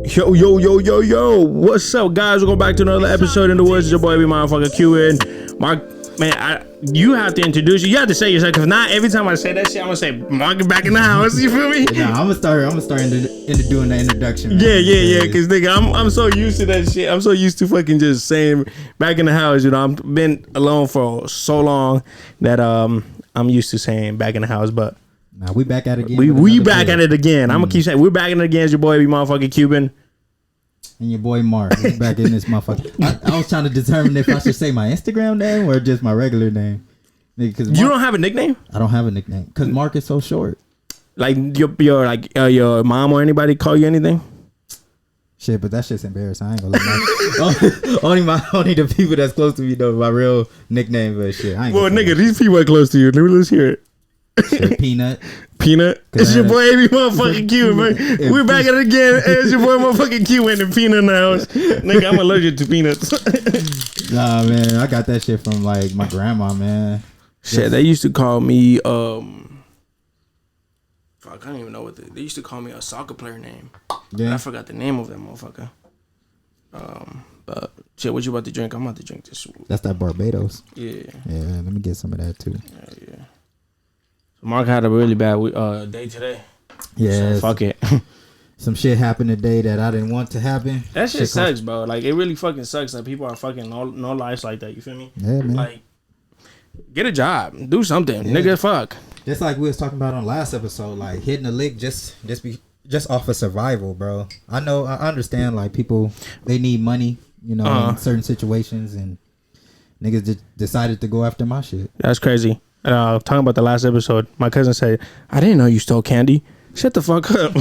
Yo. What's up, guys? Welcome back to another episode in the Woods. It's your boy, motherfucker Q. And Mark, man, you have to introduce you. You have to say yourself, because not every time I say that shit, I'm gonna say Mark is back in the house. You feel me? Yeah, I'm gonna start into doing the introduction. Man. Yeah. Because nigga, I'm so used to that shit. I'm so used to fucking just saying back in the house. You know, I've been alone for so long that I'm used to saying back in the house, but. Nah, we back at it again. We back at it again. I'm gonna keep saying we're back at it again. It's your boy, motherfucking Cuban. And your boy Mark. He's back in this motherfucker. I was trying to determine if I should say my Instagram name or just my regular name. Cause Mark, you don't have a nickname? I don't have a nickname because Mark is so short. Like your mom or anybody call you anything? Shit, but that shit's embarrassing. I ain't gonna let only the people that's close to me know my real nickname. But shit, I ain't. Well, nigga, these people are close to you. Let's hear it. Shit, Peanut. It's your boy, motherfucking Q, man. We're back at it again. It's your boy, motherfucking Q, and the Peanut in the house. Nigga, I'm allergic to peanuts. Nah, man, I got that shit from like my grandma, man. Shit, they used to call me. I can't even know what they used to call me a soccer player name. Yeah, I forgot the name of that motherfucker. But shit, what you about to drink? I'm about to drink this. That's that Barbados. Yeah. Let me get some of that too. Yeah. Mark had a really bad day today. Yeah. So fuck it. Some shit happened today that I didn't want to happen. That shit sucks, bro. Like, it really fucking sucks that people are fucking no lives like that. You feel me? Yeah, man. Like, get a job. Do something. Yeah. Nigga, fuck. Just like we was talking about on last episode, like hitting a lick just off of survival, bro. I understand, like, people, they need money, you know, in certain situations, and niggas just decided to go after my shit. That's crazy. Talking about the last episode, my cousin said, I didn't know you stole candy. Shut the fuck up.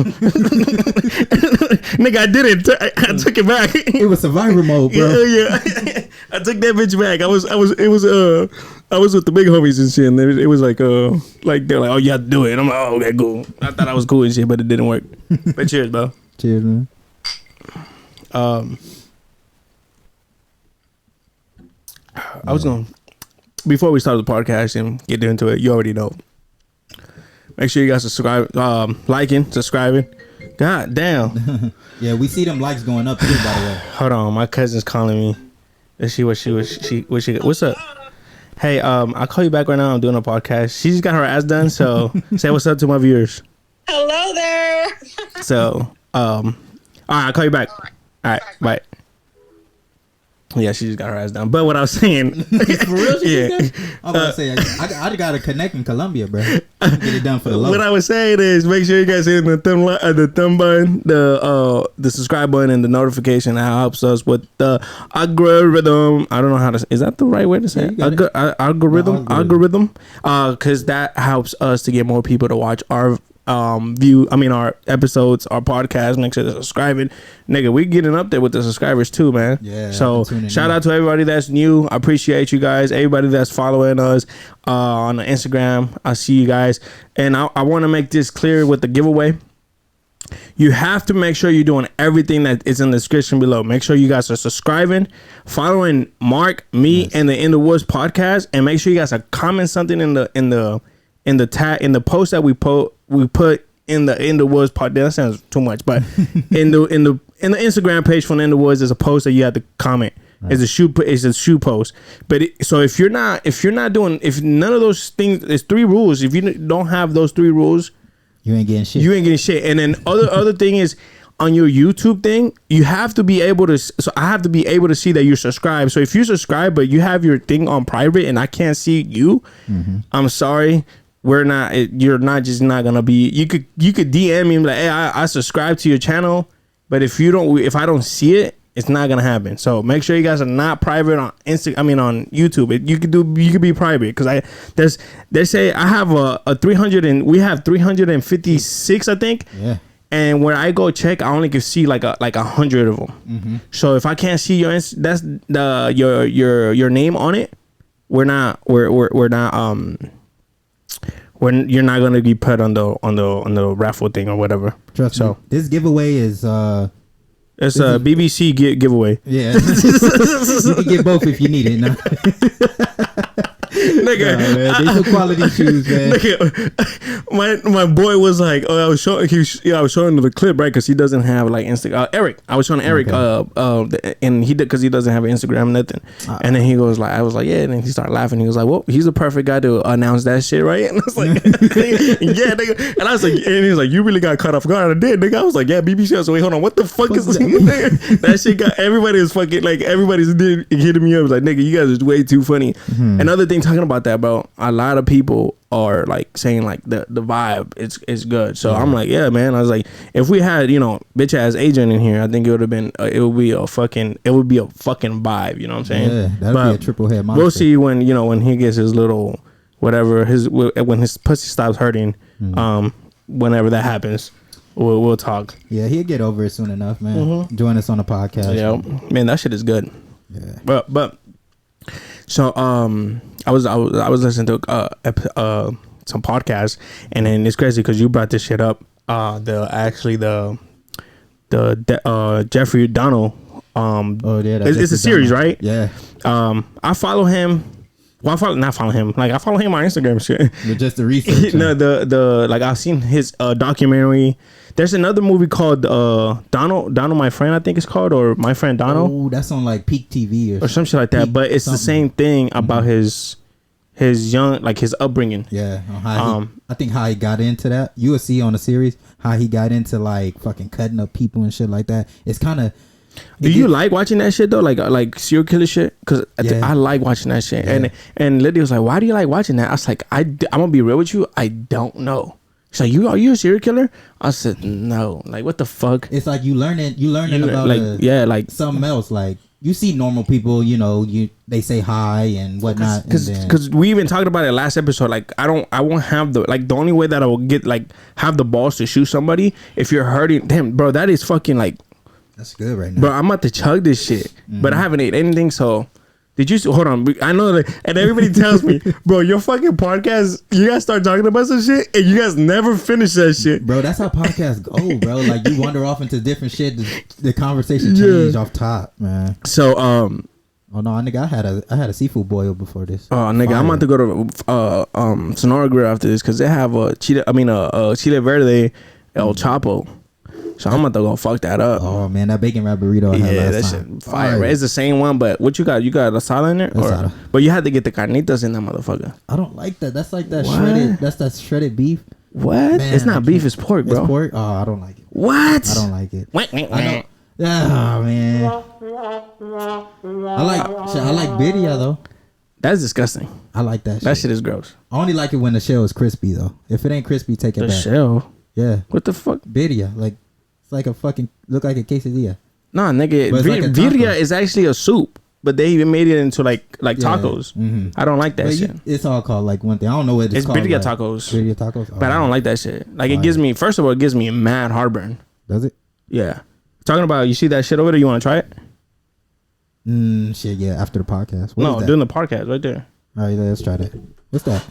Nigga, I didn't. I took it back. It was survivor mode, bro. Yeah. I took that bitch back. I was with the big homies and shit, and it was like they're like, oh, you have to do it. And I'm like, oh, okay, cool. I thought I was cool and shit, but it didn't work. But cheers, bro. Cheers, man. I was going to, before we start the podcast and get into it, you already know. Make sure you guys subscribe, liking, subscribing. God damn. Yeah, we see them likes going up too, by the way. Hold on, my cousin's calling me. Let's see what she what's up? Hey, I'll call you back right now. I'm doing a podcast. She just got her ass done, so say what's up to my viewers. Hello there. So, all right, I'll call you back. All right, bye. Yeah, she just got her ass done. But what I was saying, for real, yeah, I'm about to say I got to connect in Colombia, bro. Get it done for the low. What I was saying is, make sure you guys hit the thumb button, the subscribe button, and the notification. That helps us with the algorithm. I don't know how to. Is that the right way to say it? Algorithm. Because that helps us to get more people to watch our our episodes, our podcast. Make sure to subscribe it. Nigga, we getting up there with the subscribers too, man. Yeah. So shout out to everybody that's new. I appreciate you guys. Everybody that's following us on the Instagram. I see you guys. And I want to make this clear with the giveaway. You have to make sure you're doing everything that is in the description below. Make sure you guys are subscribing, following Mark, me, yes, and the In the Woods podcast, and make sure you guys are comment something in the post that we put in the Woods podcast. That sounds too much, but in the Instagram page from In the Woods, there's a post that you have to comment. Right. It's a shoe post. But so if none of those things, there's 3 rules. If you don't have those 3 rules, you ain't getting shit. And then other thing is, on your YouTube thing, you have to be able to. So I have to be able to see that you're subscribed. So if you subscribe but you have your thing on private and I can't see you, I'm sorry. You're not gonna be. You could DM me and be like, hey, I subscribe to your channel, but if I don't see it, it's not gonna happen. So make sure you guys are not private on on YouTube. You could be private, because they say I have a 300 and we have 356, I think. Yeah. And when I go check, I only can see like 100 of them. So if I can't see your name on it, you're not gonna be put on the raffle thing or whatever. Trust me. This giveaway is it's a BBC giveaway. Yeah. You can get both if you need it. No? Nigga, man, they some quality shoes, man. Nigga, my boy was like, oh, I was showing him the clip, right? Because he doesn't have like Instagram. Eric, I was showing Eric, and he did because he doesn't have an Instagram, nothing. And then he goes like, I was like, yeah, and then he started laughing. He was like, well, he's the perfect guy to announce that shit, right? And I was like, yeah, nigga. And I was like, and he was like, you really got caught off guard. I did, nigga. I was like, yeah, BBC. I was like, wait, hold on, what the fuck is this? That shit got everybody is fucking like everybody's hitting me up. I was like, nigga, you guys are way too funny. Another thing talking about that, bro, a lot of people are like saying like the vibe is good. So I'm like, yeah, man. I was like, if we had, bitch ass agent in here, I think it would have been it would be a fucking vibe, you know what I'm saying? Yeah, that'd be a triple head monster. We'll see when when he gets his little whatever when his pussy stops hurting, whenever that happens. We'll talk. Yeah, he'll get over it soon enough, man. Join us on the podcast. Yeah, man, that shit is good. Yeah. But so I was listening to some podcasts, and then it's crazy because you brought this shit up. The Jeffrey Dahmer. It's a series, right? Yeah. I follow him. Well, not follow him. Like I follow him on Instagram, shit. But just the research. No, the like I've seen his documentary. There's another movie called Donald, My Friend, I think it's called, or My Friend Donald. Oh, that's on like Peak TV or some shit like that. But it's the same thing about his young, like his upbringing. Yeah, I think how he got into that. You will see on the series how he got into like fucking cutting up people and shit like that. It's kind of. Do you like watching that shit though, like serial killer shit? Because I like watching that shit. Yeah. And Lydia was like, "Why do you like watching that?" I was like, "I'm gonna be real with you. I don't know." She's like, "Are you a serial killer?" I said, "No." Like, what the fuck? It's like you learning about like something else. Like you see normal people, they say hi and whatnot. Because we even talked about it last episode. Like I won't have the only way that I will get have the balls to shoot somebody if you're hurting them, bro. That is fucking like. That's good right now. Bro, I'm about to chug this shit. But I haven't ate anything, so... Did you... Hold on. I know that... And everybody tells me, bro, your fucking podcast, you guys start talking about some shit, and you guys never finish that shit. Bro, that's how podcasts go, bro. Like, you wander off into different shit. The conversation changed off top, man. So, Oh, no, nigga, I had a seafood boil before this. Oh, nigga, I'm about to go to Sonora Grill after this, because they have a Chile Verde El Chapo. So I'm about to go fuck that up. Oh man, that bacon wrap burrito I had last time. Shit fire. Right? It's the same one, but what you got? You got asada in there? Asada. But you had to get the carnitas in that motherfucker. I don't like that. That's like that shredded. That's that shredded beef. What? Man, it's not beef. It's pork, bro. It's pork. Oh, I don't like it. What? I don't like it. I know. Oh man. I like birria though. That's disgusting. I like that shit. That shit is gross. I only like it when the shell is crispy though. If it ain't crispy, take it back. The shell? Yeah. What the fuck? Birria. Like, it's like a fucking, look like a quesadilla. Nah, nigga. Birria is actually a soup. But they even made it into like tacos. Mm-hmm. I don't like that shit. It's all called like one thing. I don't know what it's called. It's birria tacos. Birria tacos? But I don't like that shit. Like it gives me, first of all, it gives me mad heartburn. Does it? Yeah. Talking about, you see that shit over there? You want to try it? Shit, yeah. After the podcast. Doing the podcast right there. All right, let's try that. What's that?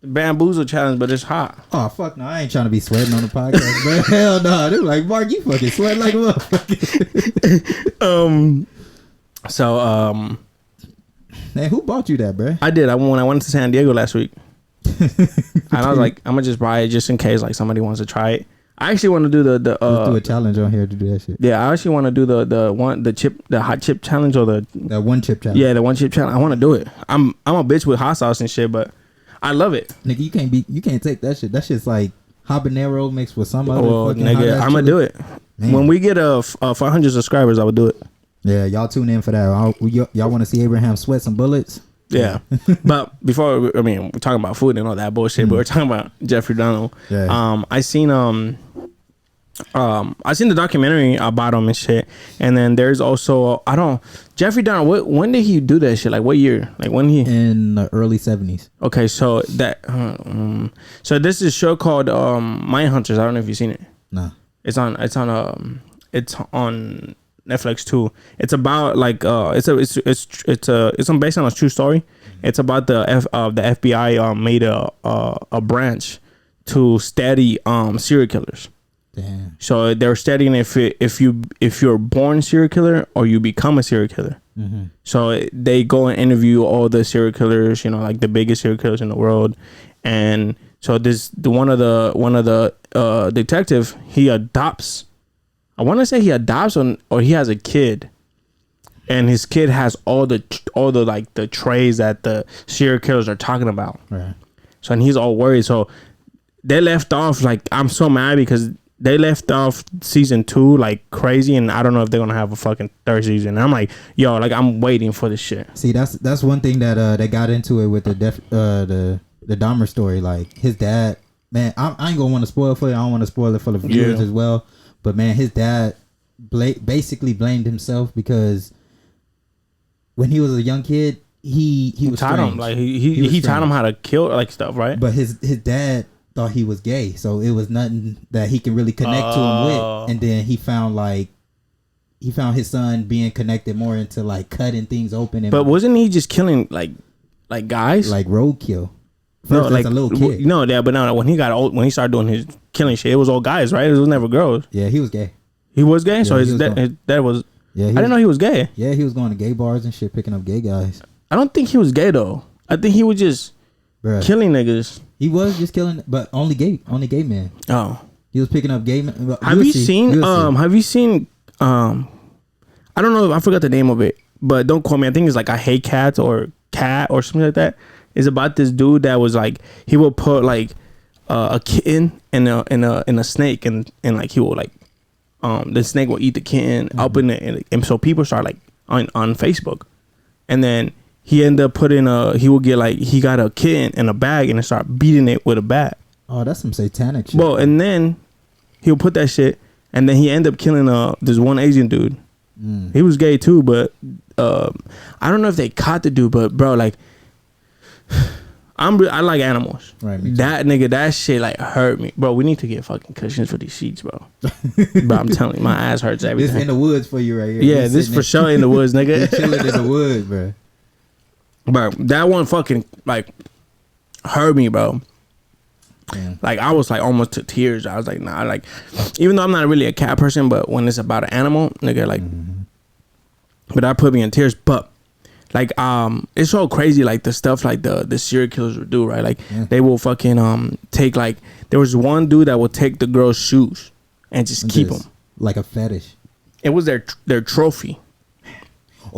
Bamboozle challenge, but it's hot. Oh fuck no, I ain't trying to be sweating on the podcast, bro. Hell no, they're like, Mark, you fucking sweat like a motherfucker. Man, who bought you that, bro? I did. When I went to San Diego last week, and I was like, I'm gonna just buy it just in case like somebody wants to try it. I actually want to do let's do a challenge on here to do that shit. Yeah, I actually want to do the hot chip challenge or that one chip challenge. Yeah, the one chip challenge. I want to do it. I'm a bitch with hot sauce and shit, but I love it. Nigga, you can't take that shit. That shit's like habanero mixed with some other fucking nigga, I'm gonna do it. Man. When we get 500 subscribers, I will do it. Yeah, y'all tune in for that. Y'all want to see Abraham sweat some bullets? Yeah. But before, we're talking about food and all that bullshit, but we're talking about Jeffrey Dahmer. Yeah. I seen the documentary about him and shit, and then there's also Jeffrey Dahmer. When did he do that shit? Like what year? Like when he in the early 70s. Okay, so that so this is a show called Mindhunters. I don't know if you've seen it. No. It's on Netflix too. It's about like it's based on a true story. It's about the FBI made a branch to study serial killers. Damn. So they're studying if you're born serial killer or you become a serial killer. So they go and interview all the serial killers, you know, like the biggest serial killers in the world. And so one of the detective, he adopts. I want to say he adopts or he has a kid, and his kid has all the like the traits that the serial killers are talking about. Right. So and he's all worried. So they left off, like, I'm so mad because they left off season 2 like crazy, and I don't know if they're gonna have a fucking third season. And I'm like, yo, like, I'm waiting for this shit. See, that's one thing that they got into it with the Dahmer story. Like, his dad, man, I ain't gonna want to spoil it for you. I don't want to spoil it for the viewers as well. But man, his dad basically blamed himself because when he was a young kid, he was taught strange. him, like, he taught him how to kill, like, stuff, right? But his dad thought he was gay, so it was nothing that he can really connect to him with. And then he found his son being connected more into like cutting things open. But wasn't he just killing like guys, like roadkill? No, like a little kid. No, yeah, but no, when he got old, when he started doing his killing shit, it was all guys, right? It was never girls. Yeah, he was gay. He was gay, Yeah, so his dad was. Yeah, I didn't know he was gay. Yeah, he was going to gay bars and shit, picking up gay guys. I don't think he was gay though. I think he was just killing niggas. He was just killing, but only gay men. Oh, he was picking up gay men. Have you seen? I don't know. I forgot the name of it, but don't quote me. I think it's like I Hate Cats or Cat or something like that. It's about this dude that was like, he would put like a kitten in a snake, and like he would like the snake will eat the kitten up in it, and so people start like on Facebook, and then he ended up putting he got a kitten in a bag and start beating it with a bat. Oh, that's some satanic shit. Well, and then he'll put that shit, and then he ended up killing this one Asian dude. He was gay too, but I don't know if they caught the dude, but bro, like, I like animals. Right. That nigga, that shit like hurt me, bro. We need to get fucking cushions for these sheets, bro. Bro, I'm telling you, my ass hurts every time. This in the woods for you right here. Yeah, this for sure in the woods, nigga. Chilling in the woods, bro. Bro, that one fucking like hurt me, bro. Damn. Like, I was like almost to tears. I was like, nah, like, even though I'm not really a cat person, but when it's about an animal, nigga, like, but that put me in tears. But like, it's so crazy, like the stuff like the serial killers would do, right? Like, they will fucking take, like, there was one dude that would take the girl's shoes and just keep them like a fetish. It was their trophy.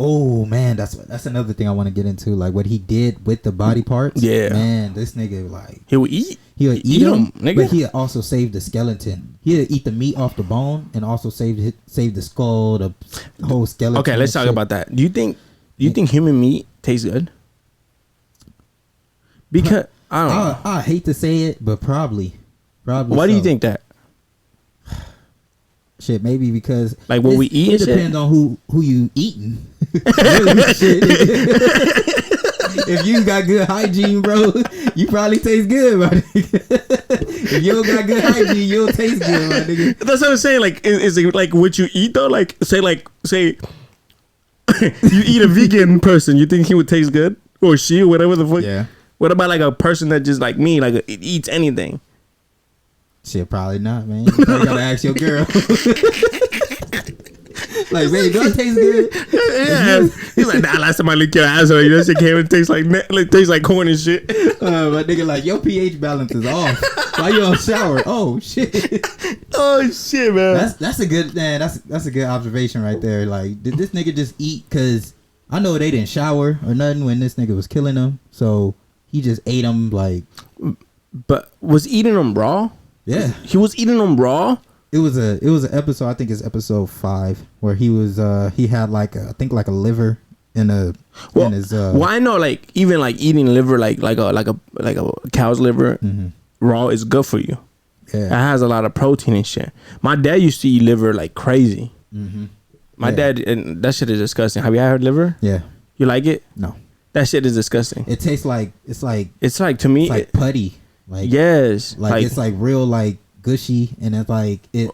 Oh man, that's another thing I want to get into, like what he did with the body parts. Yeah, man, this nigga, like, he'll eat them, nigga. But he also saved the skeleton. He'd eat the meat off the bone and also save the skull, the whole skeleton. Okay, let's talk about that. Do you think human meat tastes good? Because I don't know. I hate to say it, but probably. Why do you think that? Shit, maybe because like what we eat. It depends on who you eating. If you got good hygiene, bro, you probably taste good, my nigga. If you don't got good hygiene, you'll taste good, my nigga. That's what I'm saying. Like, is it like what you eat though? Like, say you eat a vegan person, you think he would taste good, or she, or whatever the fuck? Yeah. What about like a person that just like me, like it eats anything? Shit, probably not, man. You probably gotta ask your girl. Like, babe, do I taste good? Yeah. He's like, nah, last time I licked your ass, that shit came and tastes like corn and shit. My nigga, like, your pH balance is off. Why you on shower? Oh shit. Oh shit, man. That's a good, man. That's a good observation right there. Like, did this nigga just eat? Cause I know they didn't shower or nothing when this nigga was killing them, so he just ate them like. But was eating them raw? Yeah, he was eating them raw. It was an episode. I think it's episode 5 where he was he had like I think like a liver in his. Well, I know like even like eating liver like a cow's liver raw is good for you. Yeah, it has a lot of protein and shit. My dad used to eat liver like crazy. My dad, and that shit is disgusting. Have you had liver? Yeah. You like it? No. That shit is disgusting. It tastes like it's like to me it's like putty. Like, yes, like it's like real like gushy, and it's like it.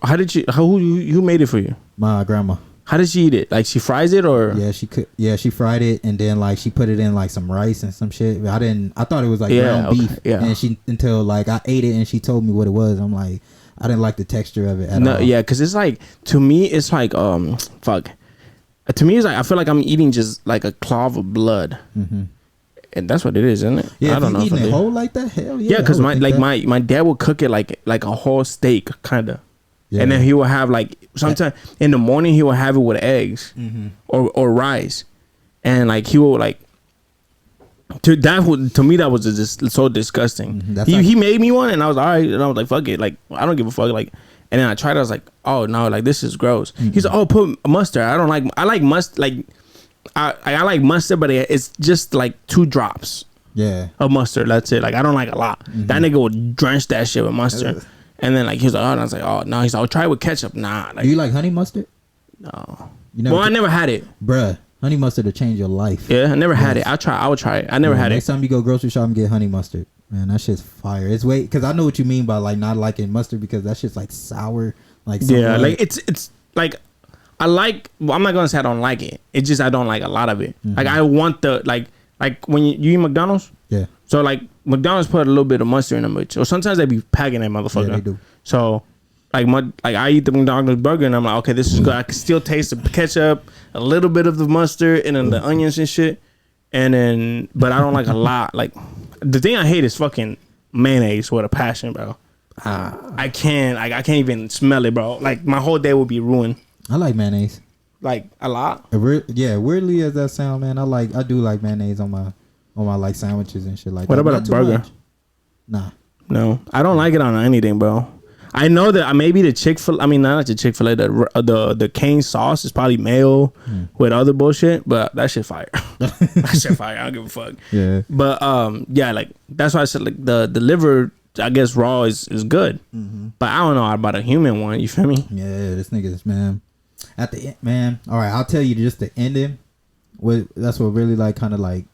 Who made it for you? My grandma. How did she eat it? Like she fries it or? Yeah, she fried it, and then like she put it in like some rice and some shit. I thought it was like ground beef. Yeah. And until like I ate it and she told me what it was. I'm like, I didn't like the texture of it at all. Yeah, because it's like, to me it's like fuck. To me, it's like I feel like I'm eating just like a clove of blood, and that's what it is, isn't it? Yeah, I don't know. Eating it whole like that, hell yeah. Yeah, because my dad would cook it like a whole steak, kind of. Yeah. And then he would have like sometimes in the morning he would have it with eggs or rice, and like he would like to me that was just so disgusting. He made me one and I was all right, and I was like fuck it, like I don't give a fuck, like. And then I tried it, I was like, oh no, like this is gross. He's like, oh, put mustard. I like mustard, like I like mustard, but it's just like 2 drops of mustard, that's it. Like I don't like a lot. That nigga would drench that shit with mustard. And then like he was like, oh, and I was like, oh no. He's like, I'll try it with ketchup. Nah. Like, do you like honey mustard? No. I never had it. Bruh, honey mustard will change your life. Yeah, I never had it. I would try it. I never had it. Next time you go grocery shopping, get honey mustard. Man, that shit's fire. It's because I know what you mean by like not liking mustard, because that shit's like sour. Like like it's like I like. Well, I'm not gonna say I don't like it. It's just I don't like a lot of it. Like I want the like when you eat McDonald's. Yeah. So like McDonald's put a little bit of mustard in them, or sometimes they be packing that motherfucker. Yeah, they do. So like I eat the McDonald's burger and I'm like, okay, this is good. I can still taste the ketchup, a little bit of the mustard, and then the onions and shit. And then, but I don't like a lot. Like the thing I hate is fucking mayonnaise with a passion, bro. I can't even smell it, bro. Like my whole day would be ruined. I like mayonnaise. Like a lot. Yeah, weirdly as that sound, man, I do like mayonnaise on my like sandwiches and shit like what that. What about a burger? Much. Nah. No, I don't like it on anything, bro. I know that maybe the Chick-fil-A, I mean not the Chick-fil-A, the cane sauce is probably mayo with other bullshit, but that shit fire. That shit fire. I don't give a fuck. Yeah. But yeah, like that's why I said like the liver, I guess raw is good, but I don't know about a human one. You feel me? Yeah, this nigga's man. At the end, man. All right, I'll tell you just the ending. That's what really like kind of like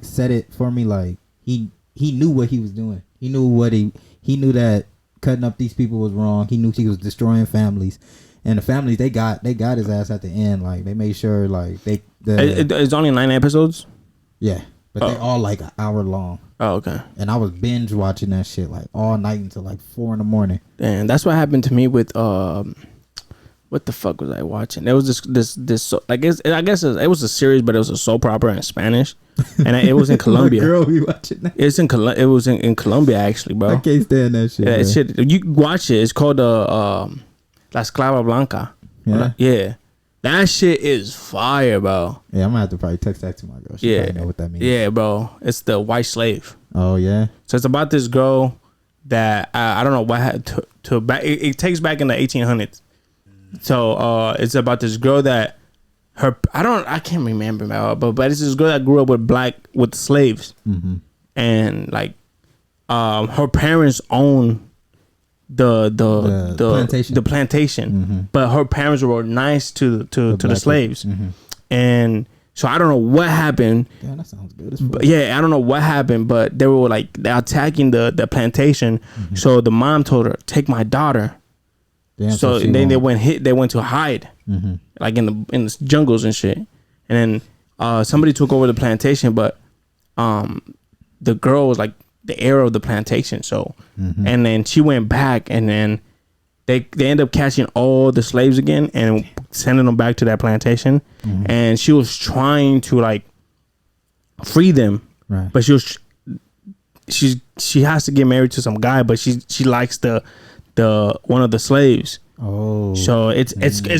set it for me. Like he knew what he was doing. He knew that cutting up these people was wrong. He knew he was destroying families, and the families they got his ass at the end. Like they made sure like it's only 9 episodes. Yeah, but they all like an hour long. Oh, okay. And I was binge watching that shit like all night until like 4 a.m. And that's what happened to me with what the fuck was I watching? There was this I guess it was a series, but it was a soap opera in Spanish, and it was in Colombia. Girl, we watching that. It was in Colombia actually, bro. I can't stand that shit. Yeah, shit. You watch it. It's called La Clava Blanca. Yeah. Yeah. That shit is fire, bro. Yeah, I'm gonna have to probably text that to my girl. She probably know what that means. Yeah, bro. It's the white slave. Oh yeah. So it's about this girl that I don't know what had to back. It takes back in the 1800s. So it's about this girl that I can't remember, but it's this girl that grew up with slaves, and like her parents own the plantation, but her parents were nice to the slaves, and so I don't know what happened. Yeah, that sounds good. But yeah, I don't know what happened, but they were like attacking the plantation. So the mom told her, "Take my daughter." Damn, so then they went to hide, like in the jungles and shit. And then somebody took over the plantation, but the girl was like the heir of the plantation. So and then she went back, and then they end up catching all the slaves again and sending them back to that plantation. And she was trying to like free them, right? But she has to get married to some guy, but she likes the one of the slaves. Oh, so it's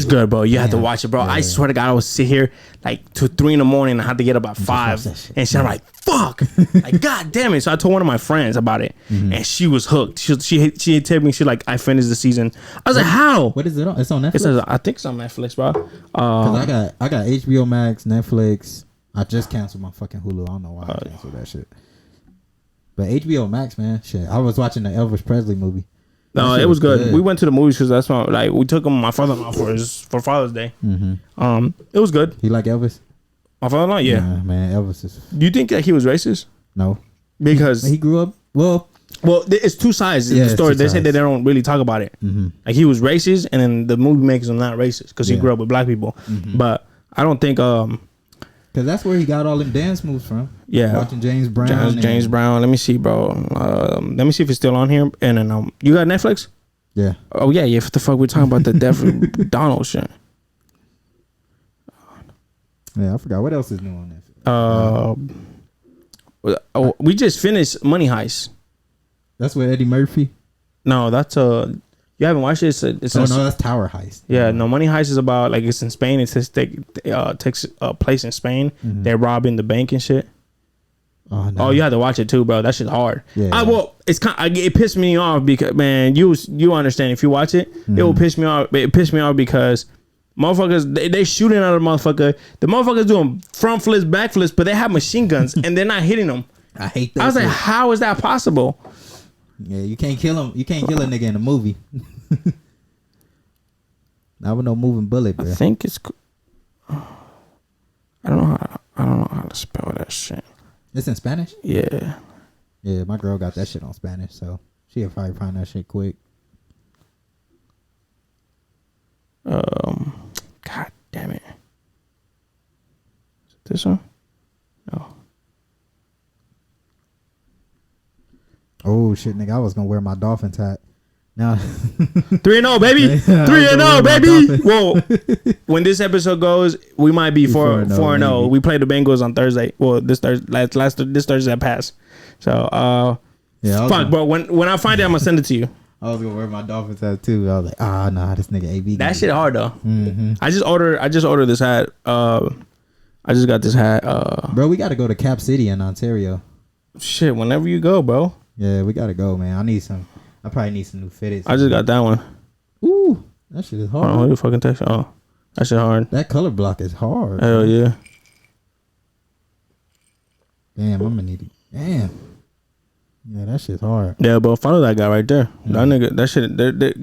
good, bro. You have to watch it, bro. Yeah. I swear to God, I would sit here like to 3 a.m. and I had to get up at 5, and shit. I'm like, fuck, like god damn it. So I told one of my friends about it, and she was hooked. She told me I finished the season. I was like, how? What is it on? It's on Netflix. I think it's on Netflix, bro. Cause I got HBO Max, Netflix. I just canceled my fucking Hulu. I don't know why I canceled that shit. But HBO Max, man, shit. I was watching the Elvis Presley movie. No, it was good. We went to the movies because that's why, like, we took my father-in-law for Father's Day. It was good. You like Elvis? My father-in-law, yeah. Man, Elvis is. Do you think that he was racist? No, because he grew up well. It's 2 sides in the story. They say that they don't really talk about it. Like he was racist, and then the movie makes him not racist because he grew up with black people. But I don't think because that's where he got all them dance moves from. Yeah, watching James Brown. James Brown. Let me see, bro. Let me see if it's still on here. And then you got Netflix? Yeah. Oh yeah. What the fuck? We're talking about the Deaf Donald shit. Yeah, I forgot what else is new on this. We just finished Money Heist. That's with Eddie Murphy. No, that's you haven't watched it. It's no, that's Tower Heist. Yeah, no, Money Heist is about like it's in Spain. It says takes place in Spain. Mm-hmm. They're robbing the bank and shit. Oh, no. Oh, you have to watch it too, bro. That shit's hard. Yeah. Well, it's it pissed me off because man, you understand if you watch it, it will piss me off. It pissed me off because motherfuckers they shooting at a motherfucker. The motherfuckers doing front flips, back flips, but they have machine guns and they're not hitting them. I hate that. I was like, how is that possible? Yeah, you can't kill him. You can't kill a nigga in a movie. Not with no moving bullet, bro. I think it's. I don't know how to spell that shit. It's in Spanish? Yeah. Yeah, my girl got that shit on Spanish, so she'll probably find that shit quick. God damn it. Is it this one? No. Oh shit, nigga! I was gonna wear my Dolphins hat. Now 3-0, baby. 3-0, baby. Whoa. When this episode goes, we might be 4-0. We play the Bengals on Thursday. Well, this Thursday, this Thursday that passed. So, yeah, fuck, bro. When I find it, I'm gonna send it to you. I was gonna wear my Dolphins hat too. I was like, nah, this nigga AB. That shit hard though. Mm-hmm. I just ordered this hat. I just got this hat. Bro, we gotta go to Cap City in Ontario. Shit, whenever you go, bro. Yeah, we gotta go, man. I probably need some new fitteds. I just got that one. Ooh, that shit is hard. Oh, what the fucking text? Oh, that shit hard. That color block is hard. Hell yeah. Damn, I'm gonna need it. Damn. Yeah, that shit's hard. Yeah, but follow that guy right there. Mm-hmm. That nigga, that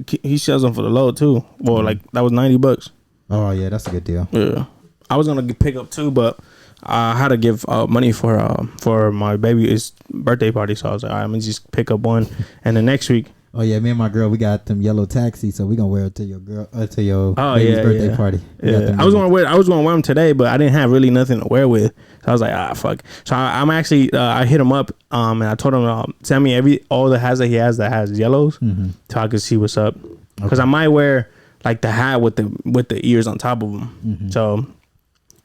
shit, he sells them for the low too. Well, like that was $90. Oh yeah, that's a good deal. Yeah, I was gonna pick up two, but I had to give money for my baby's birthday party, so I was like, all right, I'm gonna just pick up one, and then next week. Oh yeah, me and my girl, we got them yellow taxis, so we gonna wear it to your girl, to your baby's birthday party. Yeah, I was gonna wear them today, but I didn't have really nothing to wear with. So I was like, fuck. So I'm actually, I hit him up, and I told him send me all the hats that he has that has yellows, so I could see what's up. Because I might wear like the hat with the ears on top of them. So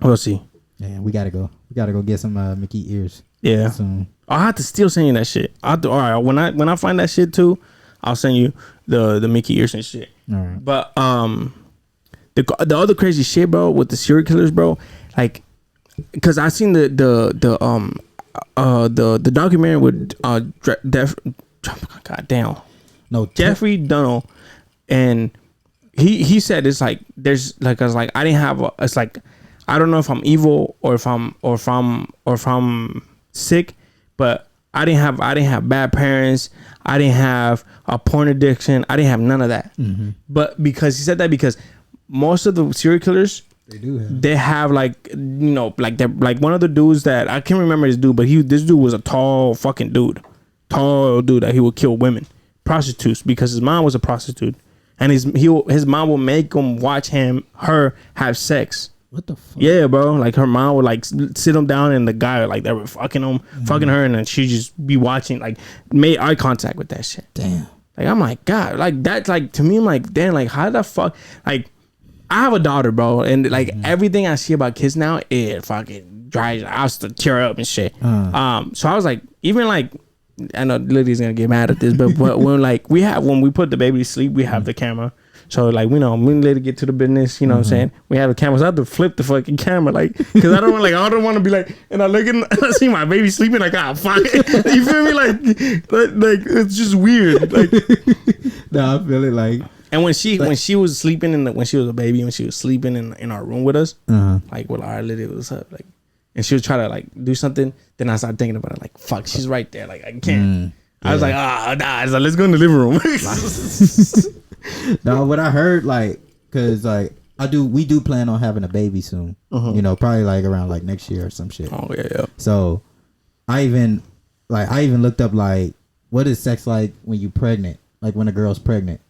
we'll see. Yeah, we gotta go. We gotta go get some Mickey ears. Yeah, soon. I'll have to still send you that shit. All right, when I find that shit too, I'll send you the Mickey ears and shit. All right. But the other crazy shit, bro, with the serial killers, bro, like, cause I seen the documentary with Jeffrey Dahmer, and he said it's like there's like I was like I didn't have it's like I don't know if I'm evil or if I'm sick, but I didn't have bad parents. I didn't have a porn addiction. I didn't have none of that. But because he said that because most of the serial killers they have like like they're like one of the dudes that I can't remember his dude, but this dude was a tall fucking dude that he would kill women, prostitutes, because his mom was a prostitute, and his mom will make him watch her have sex. What the fuck? Yeah, bro. Like her mom would like sit him down, and the guy like they were fucking her, and then she just be watching, like made eye contact with that shit. Damn. Like I'm like, God, like that's like to me, I'm like, damn, like how the fuck, like I have a daughter, bro, and like everything I see about kids now, it fucking drives us to tear up and shit. So I was like, even like, I know Lydia's gonna get mad at this, but when we put the baby to sleep, we have the camera. So like we know when Lydia get to the business, you know what I'm saying? We have the camera. So I have to flip the fucking camera, like, cause I don't want to be like, and I look and I see my baby sleeping, like, fuck, you feel me? Like it's just weird. Like, nah, I feel it like. And when she was sleeping when she was a baby, when she was sleeping in our room with us, like, well, all right, Lydia, what's up? Like, and she would try to like do something. Then I started thinking about it, like, fuck, she's right there. Like, I can't. I was like, nah. So let's go in the living room. No, what I heard, like, cause like we do plan on having a baby soon. Probably like around like next year or some shit. Oh yeah. So I even looked up like what is sex like when you pregnant, like when a girl's pregnant.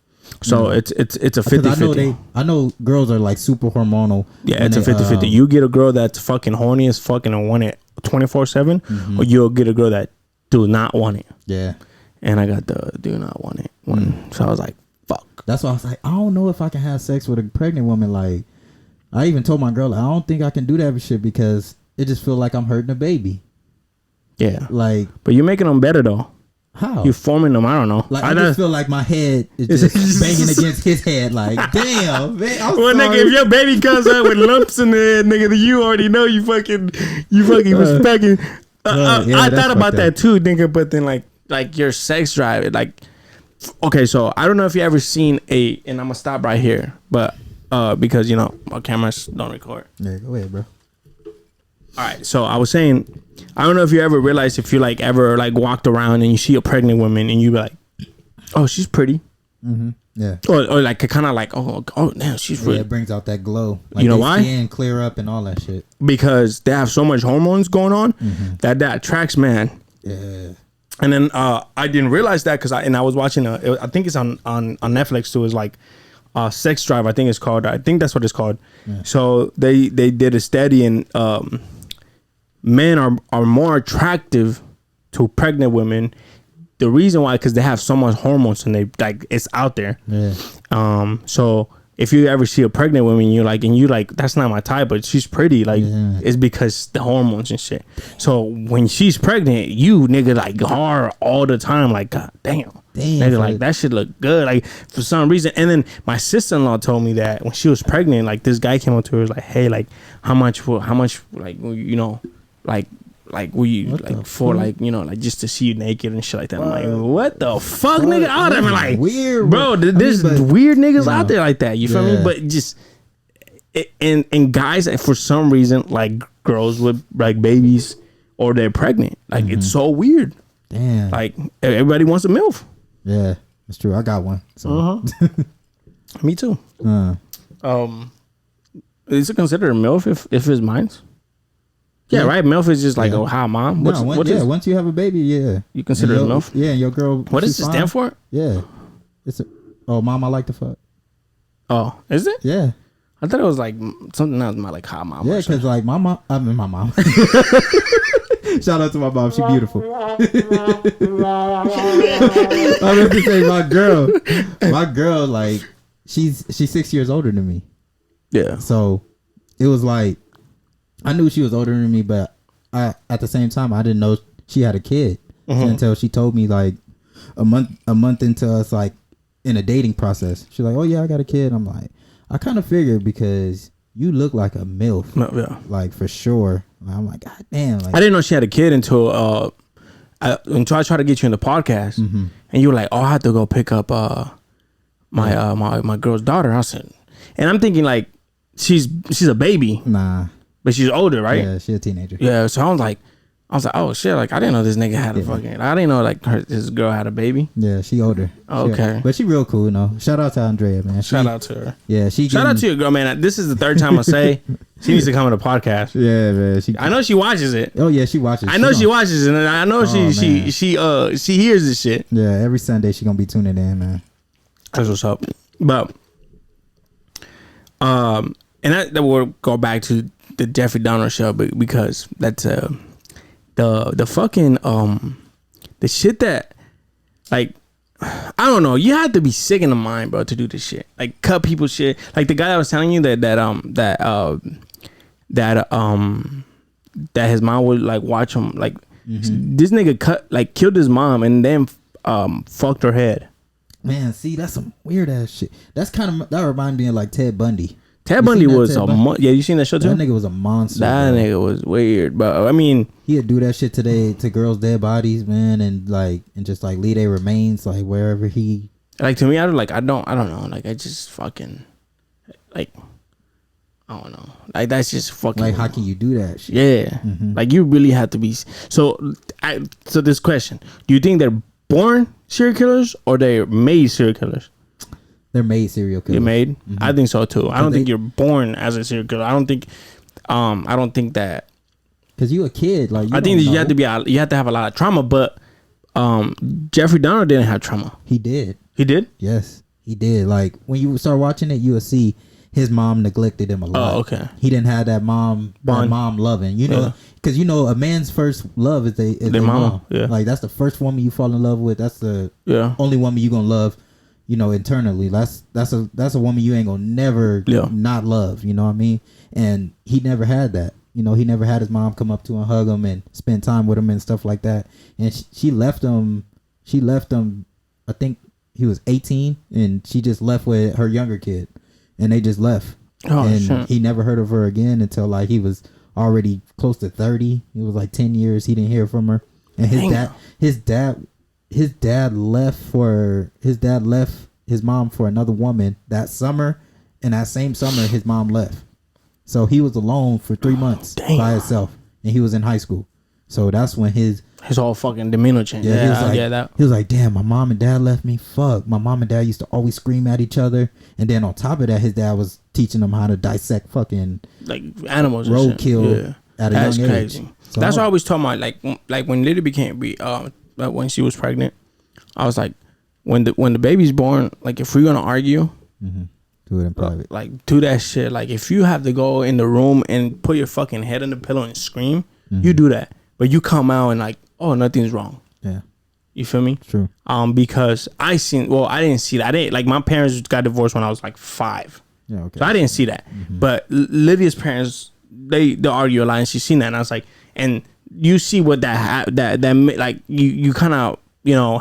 So it's a 50-50. I know girls are like super hormonal. Yeah, it's a 50-50. You get a girl that's fucking horny as fucking and want it 24/7, or you'll get a girl that do not want it. Yeah. And I got the do not want it one. So I was like, fuck. That's why I was like, I don't know if I can have sex with a pregnant woman. Like I even told my girl, I don't think I can do that shit because it just feel like I'm hurting a baby. Yeah. Like, but you're making them better though. how? You're forming them. I don't know. Like, I just feel like my head is just banging against his head. Like, damn, man. Well, nigga, if your baby comes out with lumps in the head, nigga, then you already know you fucking respecting. I thought about that too, nigga. But then like your sex drive, like, okay, so I don't know if you ever seen and I'm gonna stop right here, but because you know my cameras don't record. Yeah, go ahead, bro. All right, so I was saying, I don't know if you ever realized if you like ever like walked around and you see a pregnant woman and you be like, oh, she's pretty. Mm-hmm. Yeah. Or like kind of like, oh damn, she's really. Yeah, it brings out that glow. Like, you know why? Skin clear up and all that shit. Because they have so much hormones going on that attracts man. Yeah. And then I didn't realize that because I was watching I think it's on Netflix too. It's like Sex Drive, I think it's called. I think that's what it's called. Yeah. So they did a study and men are more attractive to pregnant women. The reason why, because they have so much hormones and they like it's out there. Yeah. So if you ever see a pregnant woman, you're like, that's not my type, but she's pretty. Like it's because the hormones and shit. So when she's pregnant, you nigga like hard all the time. Like, God damn nigga, like that shit look good. Like for some reason. And then my sister-in-law told me that when she was pregnant, like this guy came up to her, was like, hey, like how much like, you know, like we like for like, you know, like just to see you naked and shit like that. I'm like, what the fuck, nigga? I would have been like, weird, bro. There's weird niggas out there like that. You feel me? But just and guys, for some reason, like girls with like babies or they're pregnant, like it's so weird. Damn. Like everybody wants a MILF. Yeah, that's true. I got one. So. Me too. Is it considered a MILF if it's mine? Yeah, right. MILF is just like a hot mom. Once you have a baby, you consider it MILF. Yeah, and your girl. What does it stand for? Yeah, it's mom I like to fuck. Oh, is it? Yeah, I thought it was like something else, like hot mom. Yeah, because like my mom. Shout out to my mom. She beautiful. I was to say my girl, like she's 6 years older than me. Yeah. So it was like. I knew she was older than me, but at the same time I didn't know she had a kid until she told me like a month into us like in a dating process. She's like, "Oh yeah, I got a kid." I'm like, I kind of figured because you look like a MILF, like for sure. I'm like, God damn! Like, I didn't know she had a kid until I tried to get you in the podcast, and you were like, "Oh, I had to go pick up my girl's daughter." I said, and I'm thinking like she's a baby. Nah. But she's older, right? Yeah, she's a teenager. Yeah, so I was like, oh shit, like I didn't know this nigga had a fucking. I didn't know like this girl had a baby. Yeah, she older. Okay, but she real cool, you know. Shout out to Andrea, man. Shout out to her. Yeah, shout out to your girl, man. This is the third time I say she needs to come on the podcast. Yeah, man. I know she watches it. Oh yeah, she watches. I know she watches it, and I know she hears this shit. Yeah, every Sunday she gonna be tuning in, man. That's what's up. But and that will go back to the Jeffrey Dahmer show, because that's the fucking the shit that, like, I don't know, you have to be sick in the mind, bro, to do this shit. Like cut people's shit. Like the guy that was telling you that his mom would like watch him, like this nigga killed his mom and then fucked her head. Man, see, that's some weird ass shit. That reminds me of like Ted Bundy. Ted Bundy was yeah, you seen that show too? That nigga was a monster. That nigga was weird, but I mean, he'd do that shit today to girls' dead bodies, man, and just like leave their remains like wherever he. Like to me, I don't know. Like I just fucking like I don't know. Like that's just fucking. Like how can you do that shit? Yeah, like you really have to be. So this question: do you think they're born serial killers or they're made serial killers? They're made serial killers. You're made? I think so too. I don't think you're born as a serial killer. I don't think that. Cause you a kid, like I think that you have to have a lot of trauma. But Jeffrey Dahmer didn't have trauma. He did. He did? Yes, he did. Like when you start watching it, you will see his mom neglected him a lot. Oh, okay. He didn't have that mom loving. You know, because a man's first love is their mama. Yeah. Like that's the first woman you fall in love with. That's the only woman you gonna love. internally. That's a woman you ain't gonna never not love. You know what I mean? And he never had that. He never had his mom come up to him, hug him, and spend time with him and stuff like that. And she left him. I think he was 18, and she just left with her younger kid, and they just left. Shit. He never heard of her again until like he was already close to 30. It was like 10 years he didn't hear from her. And his dad left his mom for another woman that summer, and that same summer his mom left. So he was alone for 3 months by himself, and he was in high school. So that's when his whole fucking demeanor changed. He was like, damn, my mom and dad left me. Fuck, my mom and dad used to always scream at each other, and then on top of that, his dad was teaching him how to dissect fucking like animals, roadkill at a young crazy. age. So that's what I always told my like when Lydia when she was pregnant, I was like, when the baby's born, like if we're gonna argue, do it in private. Like do that shit. Like if you have to go in the room and put your fucking head on the pillow and scream, you do that. But you come out and like, oh, nothing's wrong. Yeah. You feel me? True. Because I didn't see that. Like my parents got divorced when I was like 5. Yeah, okay. So I didn't see that. But Lydia's parents, they argue a lot, and she's seen that, and I was like, and you see what that like you kind of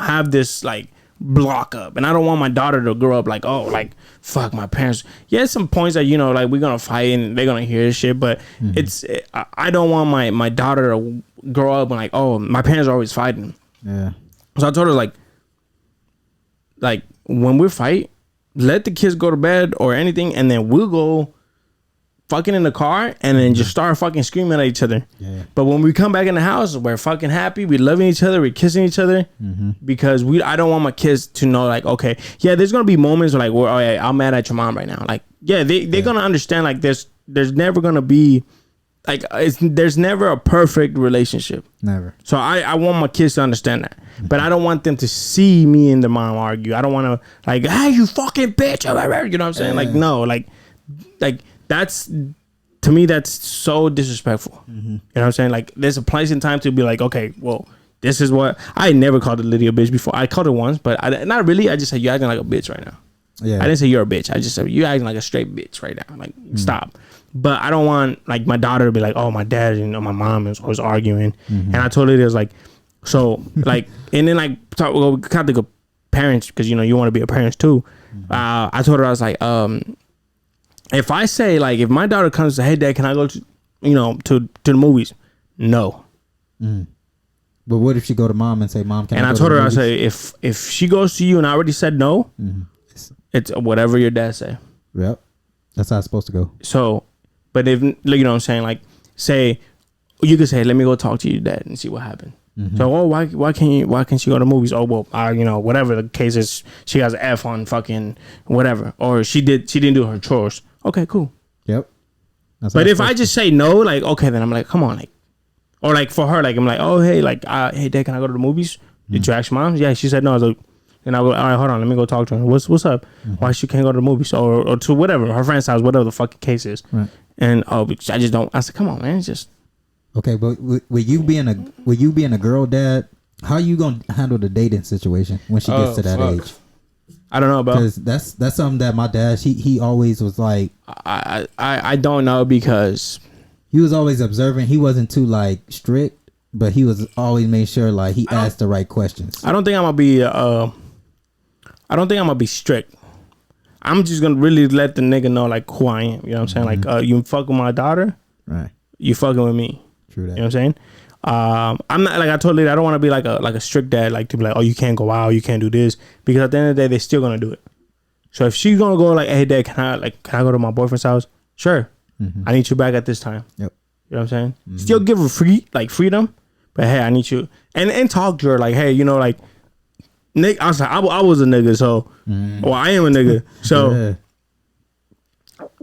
have this like block up, and I don't want my daughter to grow up like, oh, like fuck my parents. Yeah, some points that like we're gonna fight and they're gonna hear this shit, but I don't want my daughter to grow up and like, oh, my parents are always fighting. Yeah. So I told her like when we fight, let the kids go to bed or anything, and then we'll go fucking in the car and then just start fucking screaming at each other. Yeah. But when we come back in the house, we're fucking happy, we're loving each other, we're kissing each other, because I don't want my kids to know like, okay, yeah, there's gonna be moments where like, oh yeah, I'm mad at your mom right now. Like, yeah, they're gonna understand like there's never gonna be like there's never a perfect relationship. Never. So I want my kids to understand that. But I don't want them to see me and their mom argue. I don't want to like, hey, you fucking bitch. You know what I'm saying? Like, no, like that's, to me, that's so disrespectful. You know what I'm saying? Like, there's a place and time to be like, okay, well, this is what I never called a Lydia a bitch before. I called her once, but not really. I just said, you're acting like a bitch right now. Yeah. I didn't say you're a bitch. I just said, you're acting like a straight bitch right now. Like, stop. But I don't want like my daughter to be like, oh, my dad and my mom is always arguing. And I told her it was like, so like, and then like we kind of go parents, because you want to be a parent too. I told her, I was like, if I say like, if my daughter comes to, hey dad, can I go to to the movies? No. But what if she go to mom and say, mom, can I go I to told the her, movies? I say, if she goes to you and I already said no, it's whatever your dad say. Yep. That's how it's supposed to go. So, but if you know what I'm saying, like say, you could say, let me go talk to your dad and see what happened. So, oh, why can't she go to movies? Oh, well, whatever the case is, she has an F on fucking whatever, or she didn't do her chores. Okay, cool. Yep. But if I just say no, like, okay, then I'm like, come on, like, or like for her, like, I'm like, oh, hey, like, hey, dad, can I go to the movies? Did you ask your mom? Yeah, she said no. I was like, and I go, all right, hold on, let me go talk to her. What's up? Why she can't go to the movies or to whatever her friend's house, whatever the fucking case is. Right. And I just don't. I said, come on, man, it's just. Okay, but with you being a girl dad, how you gonna handle the dating situation when she gets to that age? I don't know, bro. Because that's something that my dad he always was like. I don't know, because he was always observant. He wasn't too like strict, but he was always made sure like he asked the right questions. I don't think I'm gonna be strict. I'm just gonna really let the nigga know like who I am. You know what I'm saying? Like you fuck with my daughter, right? You fucking with me. True that. You know what I'm saying? I'm not like I told Lydia, I don't want to be like a strict dad, like to be like, oh, you can't go out, you can't do this, because at the end of the day, they're still gonna do it. So if she's gonna go like, hey dad, can I go to my boyfriend's house? Sure. I need you back at this time. Yep. You know what I'm saying? Still give her freedom, but hey, I need you and talk to her like, hey, like Nick. I was like, I was a nigga, so well, I am a nigga, so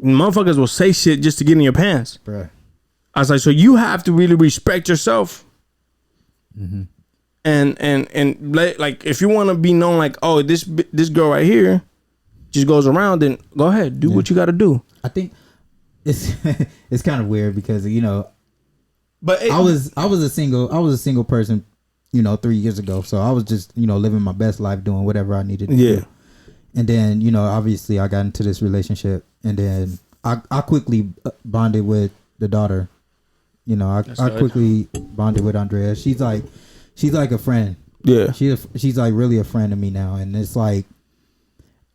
motherfuckers will say shit just to get in your pants. Bruh. I was like, so you have to really respect yourself, and like if you want to be known like, oh, this girl right here just goes around, then go ahead, do what you got to do. I think it's kind of weird because but I was a single person, 3 years ago, so I was just living my best life, doing whatever I needed to do. And then, you know, obviously I got into this relationship, and then I quickly bonded with the daughter. You know, I quickly bonded with Andrea. She's like a friend. Yeah. She's like really a friend to me now. And it's like,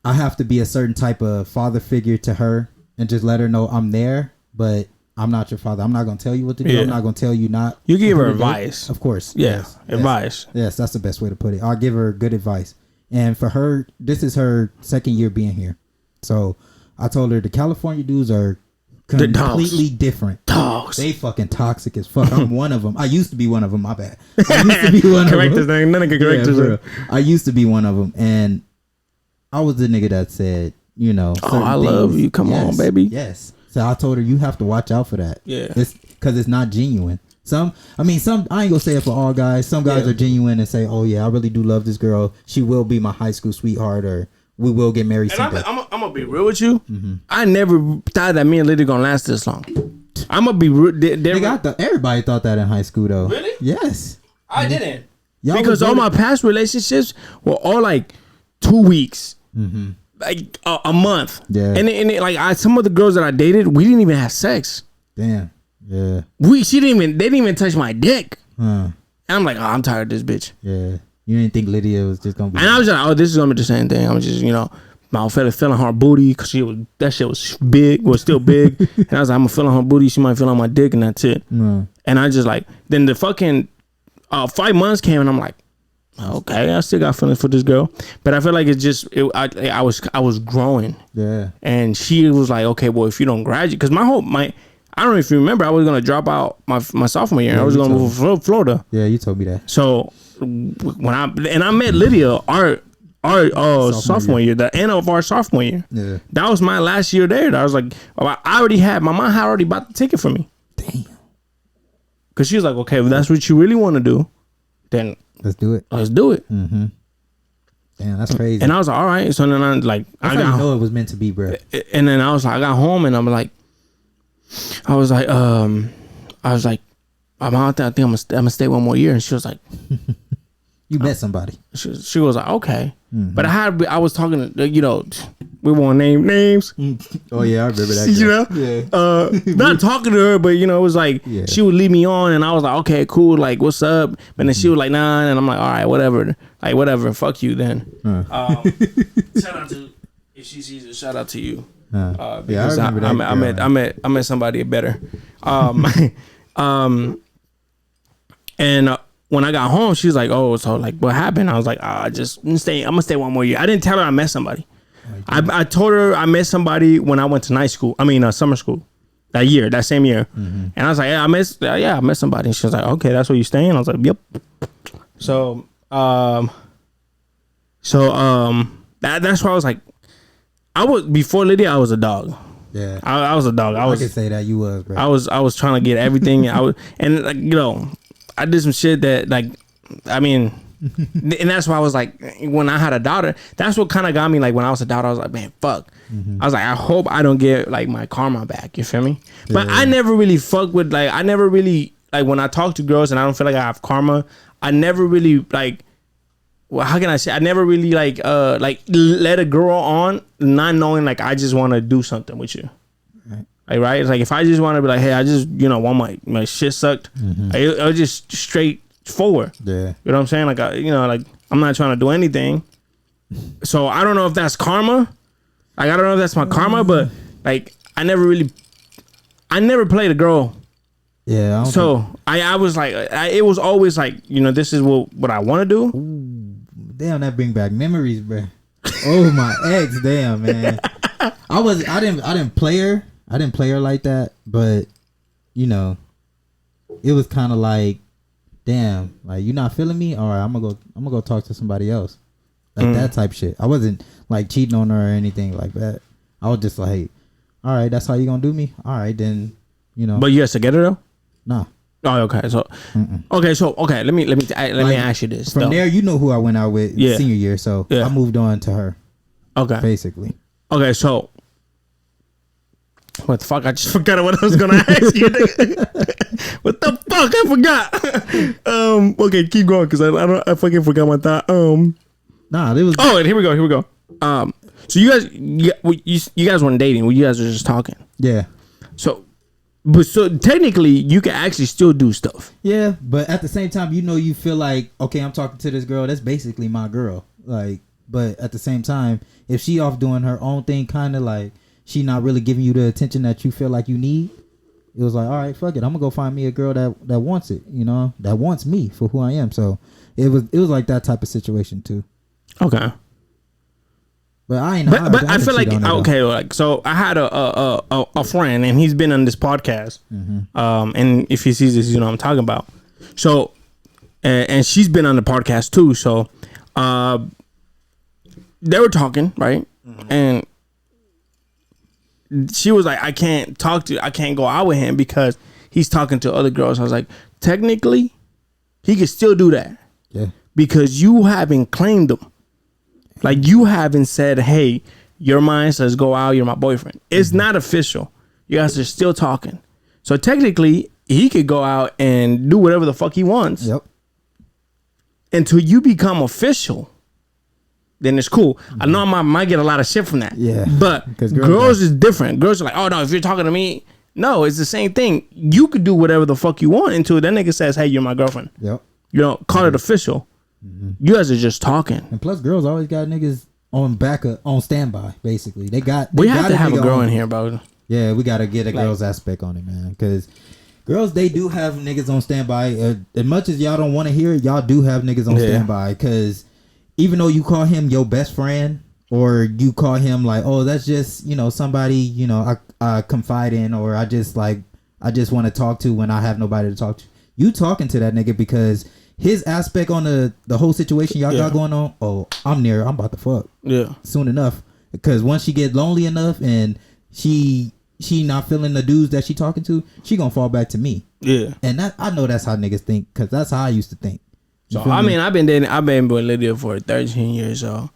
I have to be a certain type of father figure to her and just let her know I'm there, but I'm not your father. I'm not going to tell you what to do. Yeah. I'm not going to tell you not. You give her advice. Of course. Yeah. Yes. Advice. Yes, that's the best way to put it. I'll give her good advice. And for her, this is her second year being here. So I told her the California dudes are completely different. Dogs. They fucking toxic as fuck. I'm one of them. I used to be one of them. My bad. I used to be one of them. Correct this thing. None can correct this. I used to be one of them. And I was the nigga that said, you know, I love you. Come on, baby. Yes. So I told her, you have to watch out for that. Yeah. It's because it's not genuine. I ain't gonna say it for all guys. Some guys are genuine and say, oh yeah, I really do love this girl. She will be my high school sweetheart, or we will get married someday. I'm gonna be real with you. Mm-hmm. I never thought that me and Lydia gonna last this long. I'm gonna be real. Everybody thought that in high school though. Really? Yes. I didn't. Because all my past relationships were all like 2 weeks. Mm-hmm. Like a month. Yeah. And some of the girls that I dated, we didn't even have sex. Damn. Yeah. They didn't even touch my dick. And I'm like, I'm tired of this bitch. Yeah. You didn't think Lydia was just gonna be. And I was like, oh, this is gonna be the same thing. I was just, you know, my feeling her booty because that shit was big, was still big. And I was like, I'm gonna feel on her booty. She might feel on my dick, and that's it. And I just like, then the fucking 5 months came, and I'm like, okay, I still got feelings for this girl, but I feel like I was growing. Yeah. And she was like, okay, well, if you don't graduate, because I don't know if you remember, I was gonna drop out my sophomore year. I was gonna move to Florida. Yeah, you told me that. So when I met Lydia, our sophomore year, the end of our sophomore year. Yeah. That was my last year there. I was like, my mom had already bought the ticket for me. Damn. Cause she was like, okay, if that's what you really want to do, then let's do it. Let's do it. Mm-hmm. Damn, that's crazy. And I was like, all right. So then I know it was meant to be, bro. And then I was like, I got home and I'm like, I'm out there. I think I'm gonna stay one more year. And she was like, you met somebody. She was like, okay. Mm-hmm. But I was talking to, you know, we won't name names. Oh yeah, I remember that. You know, yeah. Not talking to her, but you know, it was like she would leave me on, and I was like, okay, cool, like, what's up? But then she was like, nah, and I'm like, all right, whatever, fuck you then. Shout out to if she sees it. Shout out to you. Because I remember that. I met somebody better. And when I got home, she was like, oh, so like, what happened? I was like, I'm gonna stay one more year. I didn't tell her I met somebody. I told her I met somebody when I went to summer school that same year. Mm-hmm. And I was like, I met somebody. And she was like, okay, that's where you staying? I was like, yep. So that's why I was like, before Lydia, I was a dog. Yeah. I was a dog. I can say that you was, bro. I was trying to get everything. And like, you know, I did some shit that, like, I mean, and that's why I was like, when I had a daughter, that's what kind of got me. Like, when I was a daughter, I was like, man, fuck. Mm-hmm. I was like, I hope I don't get like my karma back. You feel me? Yeah. But I never really fuck with, like, when I talk to girls and I don't feel like I have karma, I never really like, well, how can I say? I never really like let a girl on, not knowing like I just want to do something with you. Right. Like, right? It's like if I just want to be like, hey, I just, you know, want my shit sucked. Mm-hmm. I'll just straight forward. Yeah. You know what I'm saying? Like, I'm not trying to do anything. So I don't know if that's karma. Like, I don't know if that's my karma, but like I never played a girl. Yeah. I was like, it was always like, you know, this is what I want to do. Ooh, damn, that bring back memories, bro. Oh, my ex, damn, man. I didn't play her. I didn't play her like that, but you know, it was kind of like, damn, like, you not feeling me? All right, I'm gonna go talk to somebody else. Like that type shit. I wasn't like cheating on her or anything like that. I was just like, all right, that's how you gonna do me? All right, then, you know. But you guys together though? Nah. Oh, okay. So, let me ask you this. From there, you know who I went out with senior year, so I moved on to her. Okay. Basically. Okay, so what the fuck? I just forgot what I was gonna ask you. What the fuck? I forgot. Okay, keep going because I fucking forgot my thought. Nah, it was. Oh, and here we go. So you guys weren't dating. You guys were just talking. Yeah. So technically, you can actually still do stuff. Yeah, but at the same time, you feel like, okay, I'm talking to this girl. That's basically my girl. Like, but at the same time, if she off doing her own thing, kind of like she not really giving you the attention that you feel like you need, it was like, all right, fuck it. I'm gonna go find me a girl that wants it. That wants me for who I am. So it was like that type of situation too. Okay. But I ain't. But I feel like okay, like so I had a friend and he's been on this podcast. And if he sees this, I'm talking about. So, and she's been on the podcast too. So, they were talking, right? And she was like, I can't go out with him because he's talking to other girls. I was like, technically, he could still do that. Yeah. Because you haven't claimed him. Like, you haven't said, hey, you're mine, so let's go out, you're my boyfriend. It's not official. You guys are still talking. So technically, he could go out and do whatever the fuck he wants. Yep. Until you become official, then it's cool. I know I might get a lot of shit from that. Yeah. But girls is different. Girls are like, oh, no, if you're talking to me, no, it's the same thing. You could do whatever the fuck you want until that nigga says, hey, you're my girlfriend. Yep. Call it official. You guys are just talking. And plus, girls always got niggas on standby. Basically, we have to have a girl in here, bro. Yeah, we gotta get a girl's aspect on it, man. Because girls, they do have niggas on standby. As much as y'all don't want to hear it, y'all do have niggas on standby. Because even though you call him your best friend, or you call him like, oh, that's just somebody I confide in, or I just want to talk to when I have nobody to talk to. You talking to that nigga because his aspect on the whole situation y'all got going on, oh, I'm about to fuck. Yeah. Soon enough. Because once she get lonely enough and she not feeling the dudes that she talking to, she gonna fall back to me. Yeah. And I know that's how niggas think, because that's how I used to think. So I mean, I've been with Lydia for 13 years. So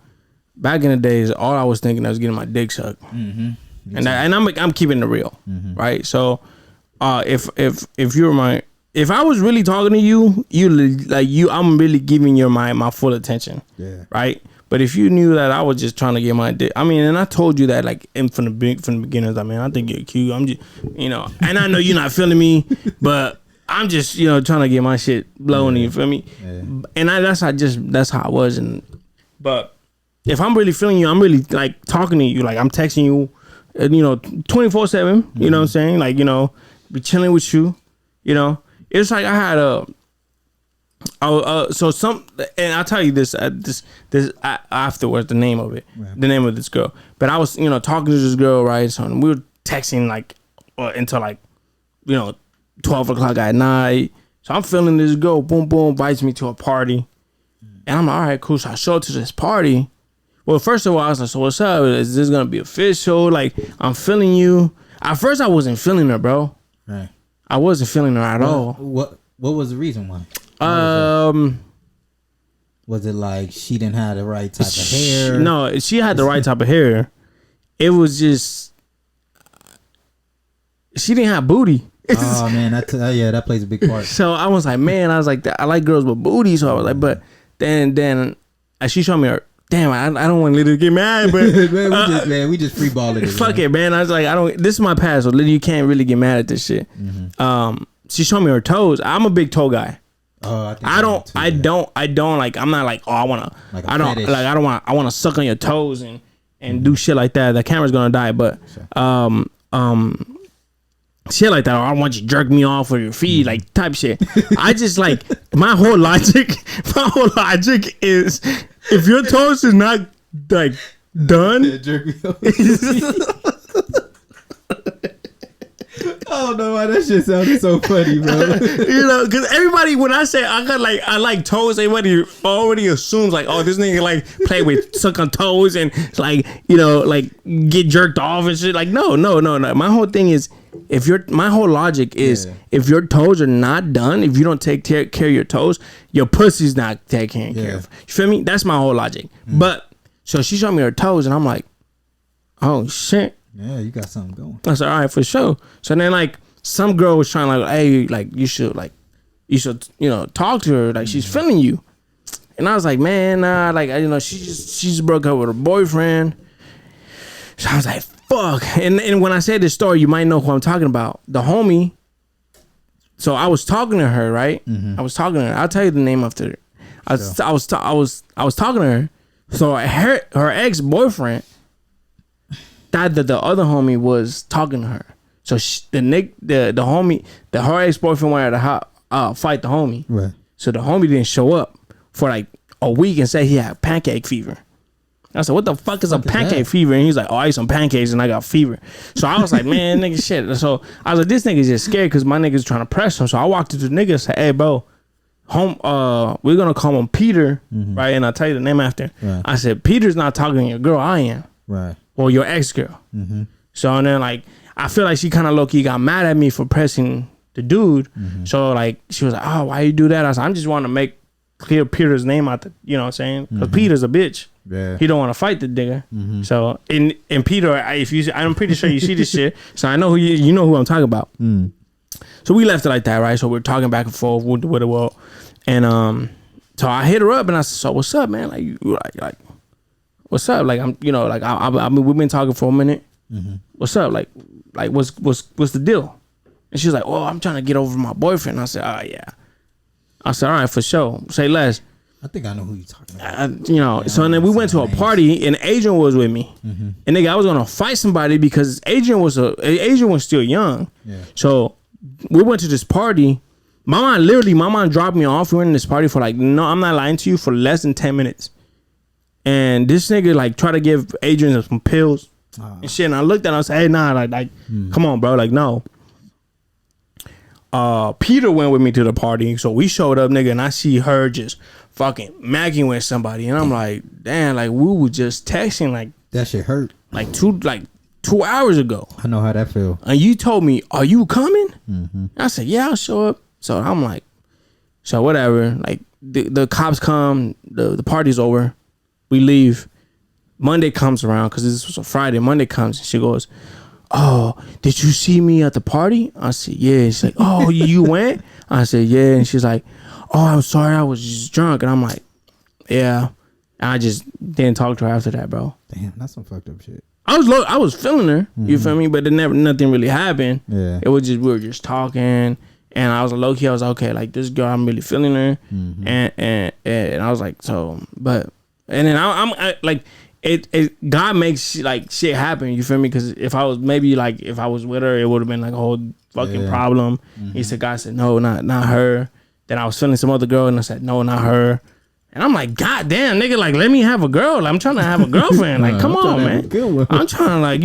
back in the days, all I was thinking I was getting my dick sucked. And I'm keeping it real, right? So if I was really talking to you, I'm really giving you my full attention. Yeah. Right. But if you knew that I was just trying to get my dick, I mean, and I told you that from the beginners, I mean, I think you're cute. I'm just, and I know you're not feeling me, but I'm just, trying to get my shit blown. You feel me? Yeah. And that's how I was. But if I'm really feeling you, I'm really like talking to you, like I'm texting you, 24/7. You know what I'm saying? Like, be chilling with you. It's like I had and I'll tell you this afterwards, the name of it, the name of this girl. But I was, talking to this girl, right? So we were texting until 12 o'clock at night. So I'm feeling this girl, boom, boom, invites me to a party. And I'm like, all right, cool. So I show up to this party. Well, first of all, I was like, so what's up? Is this going to be official? Like, I'm feeling you. At first, I wasn't feeling her, bro. Right. I wasn't feeling her at all. What was the reason why? Was it like she didn't have the right type of hair? No, she had the right type of hair. It was just she didn't have booty. Oh man, that plays a big part. So I was like, I like girls with booty. So I was like, but then she showed me her. Damn, I don't want Lydia to get mad, but we just free balling it. Fuck it, man. I was like, this is my past, so Lydia, you can't really get mad at this shit. She showed me her toes. I'm a big toe guy. Oh, I don't like. I'm not like, oh, I wanna. Like I don't fetish. Like. I don't want. I want to suck on your toes and do shit like that. The camera's gonna die, but shit like that. Or I want you to jerk me off with your feet, like type shit. I just like my whole logic. My whole logic is if your toes is not like done. Jerk me off. I don't know why that shit sounded so funny, bro. Because everybody, when I say I like toes, everybody already assumes like, oh, this nigga like play with suck on toes and like get jerked off and shit. Like no. My whole thing is my whole logic is if your toes are not done, if you don't take care of your toes, your pussy's not taken care of. You feel me? That's my whole logic. But so she showed me her toes and I'm like, oh shit. Yeah, you got something going. I said, all right, for sure. So then, like, some girl was trying, like, hey, like, you should talk to her. Like, she's feeling you. And I was like, man, nah, like, she just broke up with her boyfriend. So I was like, fuck. And when I say this story, you might know who I'm talking about. The homie. So I was talking to her, right? I was talking to her. I'll tell you the name after. I was talking to her. So her ex-boyfriend thought that the other homie was talking to her. So her ex-boyfriend wanted to fight the homie. Right. So the homie didn't show up for like a week and said he had pancake fever. I said, what the fuck is a pancake fever? And he's like, oh, I ate some pancakes and I got fever. So I was like, man, nigga, shit. So I was like, this nigga's just scared because my nigga's trying to press him. So I walked to the nigga and said, hey, bro, we're going to call him Peter, right? And I'll tell you the name after. Right. I said, Peter's not talking to your girl, I am. Right. Or your ex-girl. So and then, like, I feel like she kind of low-key got mad at me for pressing the dude. So, like, she was like, oh, why you do that? I said, I'm just want to make clear Peter's name out, you know what I'm saying? Because Peter's a bitch. Yeah. He don't want to fight the nigga. So and Peter, I'm pretty sure you see this shit. So I know who you know who I'm talking about. So we left it like that, right? So we're talking back and forth with the world, and so I hit her up and I said, so what's up, man? Like you like what's up? Like I'm I mean we've been talking for a minute. What's up? Like what's the deal? And she's like, oh, I'm trying to get over my boyfriend. I said, oh yeah. I said, all right, for sure. Say less. I think I know who you're talking about. Yeah, so and then we went to a party and Adrian was with me. And nigga, I was gonna fight somebody because Adrian was still young. Yeah. So we went to this party. My mom dropped me off. We went in this party for like, no, I'm not lying to you, for less than 10 minutes. And this nigga like tried to give Adrian some pills and shit. And I looked at him and I said, hey, nah, like come on, bro, like no. Peter went with me to the party, so we showed up, nigga, and I see her just fucking macking with somebody, and I'm like, damn, like we were just texting, like that shit hurt, like 2 hours ago. I know how that feel. And you told me, are you coming? I said, yeah, I'll show up. So I'm like, so whatever. Like the cops come, the party's over, we leave. Monday comes around because this was a Friday. Monday comes and she goes, oh, did you see me at the party? I said, yeah. And she's like, oh, you went? I said, yeah. And she's like, oh, I'm sorry, I was just drunk. And I'm like, yeah. And I just didn't talk to her after that, bro. Damn, that's some fucked up shit. I was feeling her, you feel me? But nothing really happened. Yeah. It was just, we were just talking. And I was low key, I was like, okay, like this girl, I'm really feeling her. And I was like, so, but, and then I'm like, God makes like shit happen, you feel me? Because if I was with her, it would have been like a whole fucking problem. He said, God said, no, not her. Then I was feeling some other girl and I said, no, not her. And I'm like, God damn, nigga, like let me have a girl. Like, I'm trying to have a girlfriend. Like, come on, man. I'm trying to like,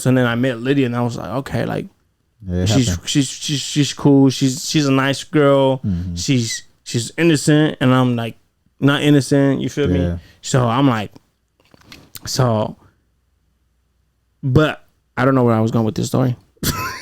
so then I met Lydia and I was like, okay, like she's cool. She's a nice girl. She's innocent, and I'm like not innocent, you feel me? So I'm like, but I don't know where I was going with this story.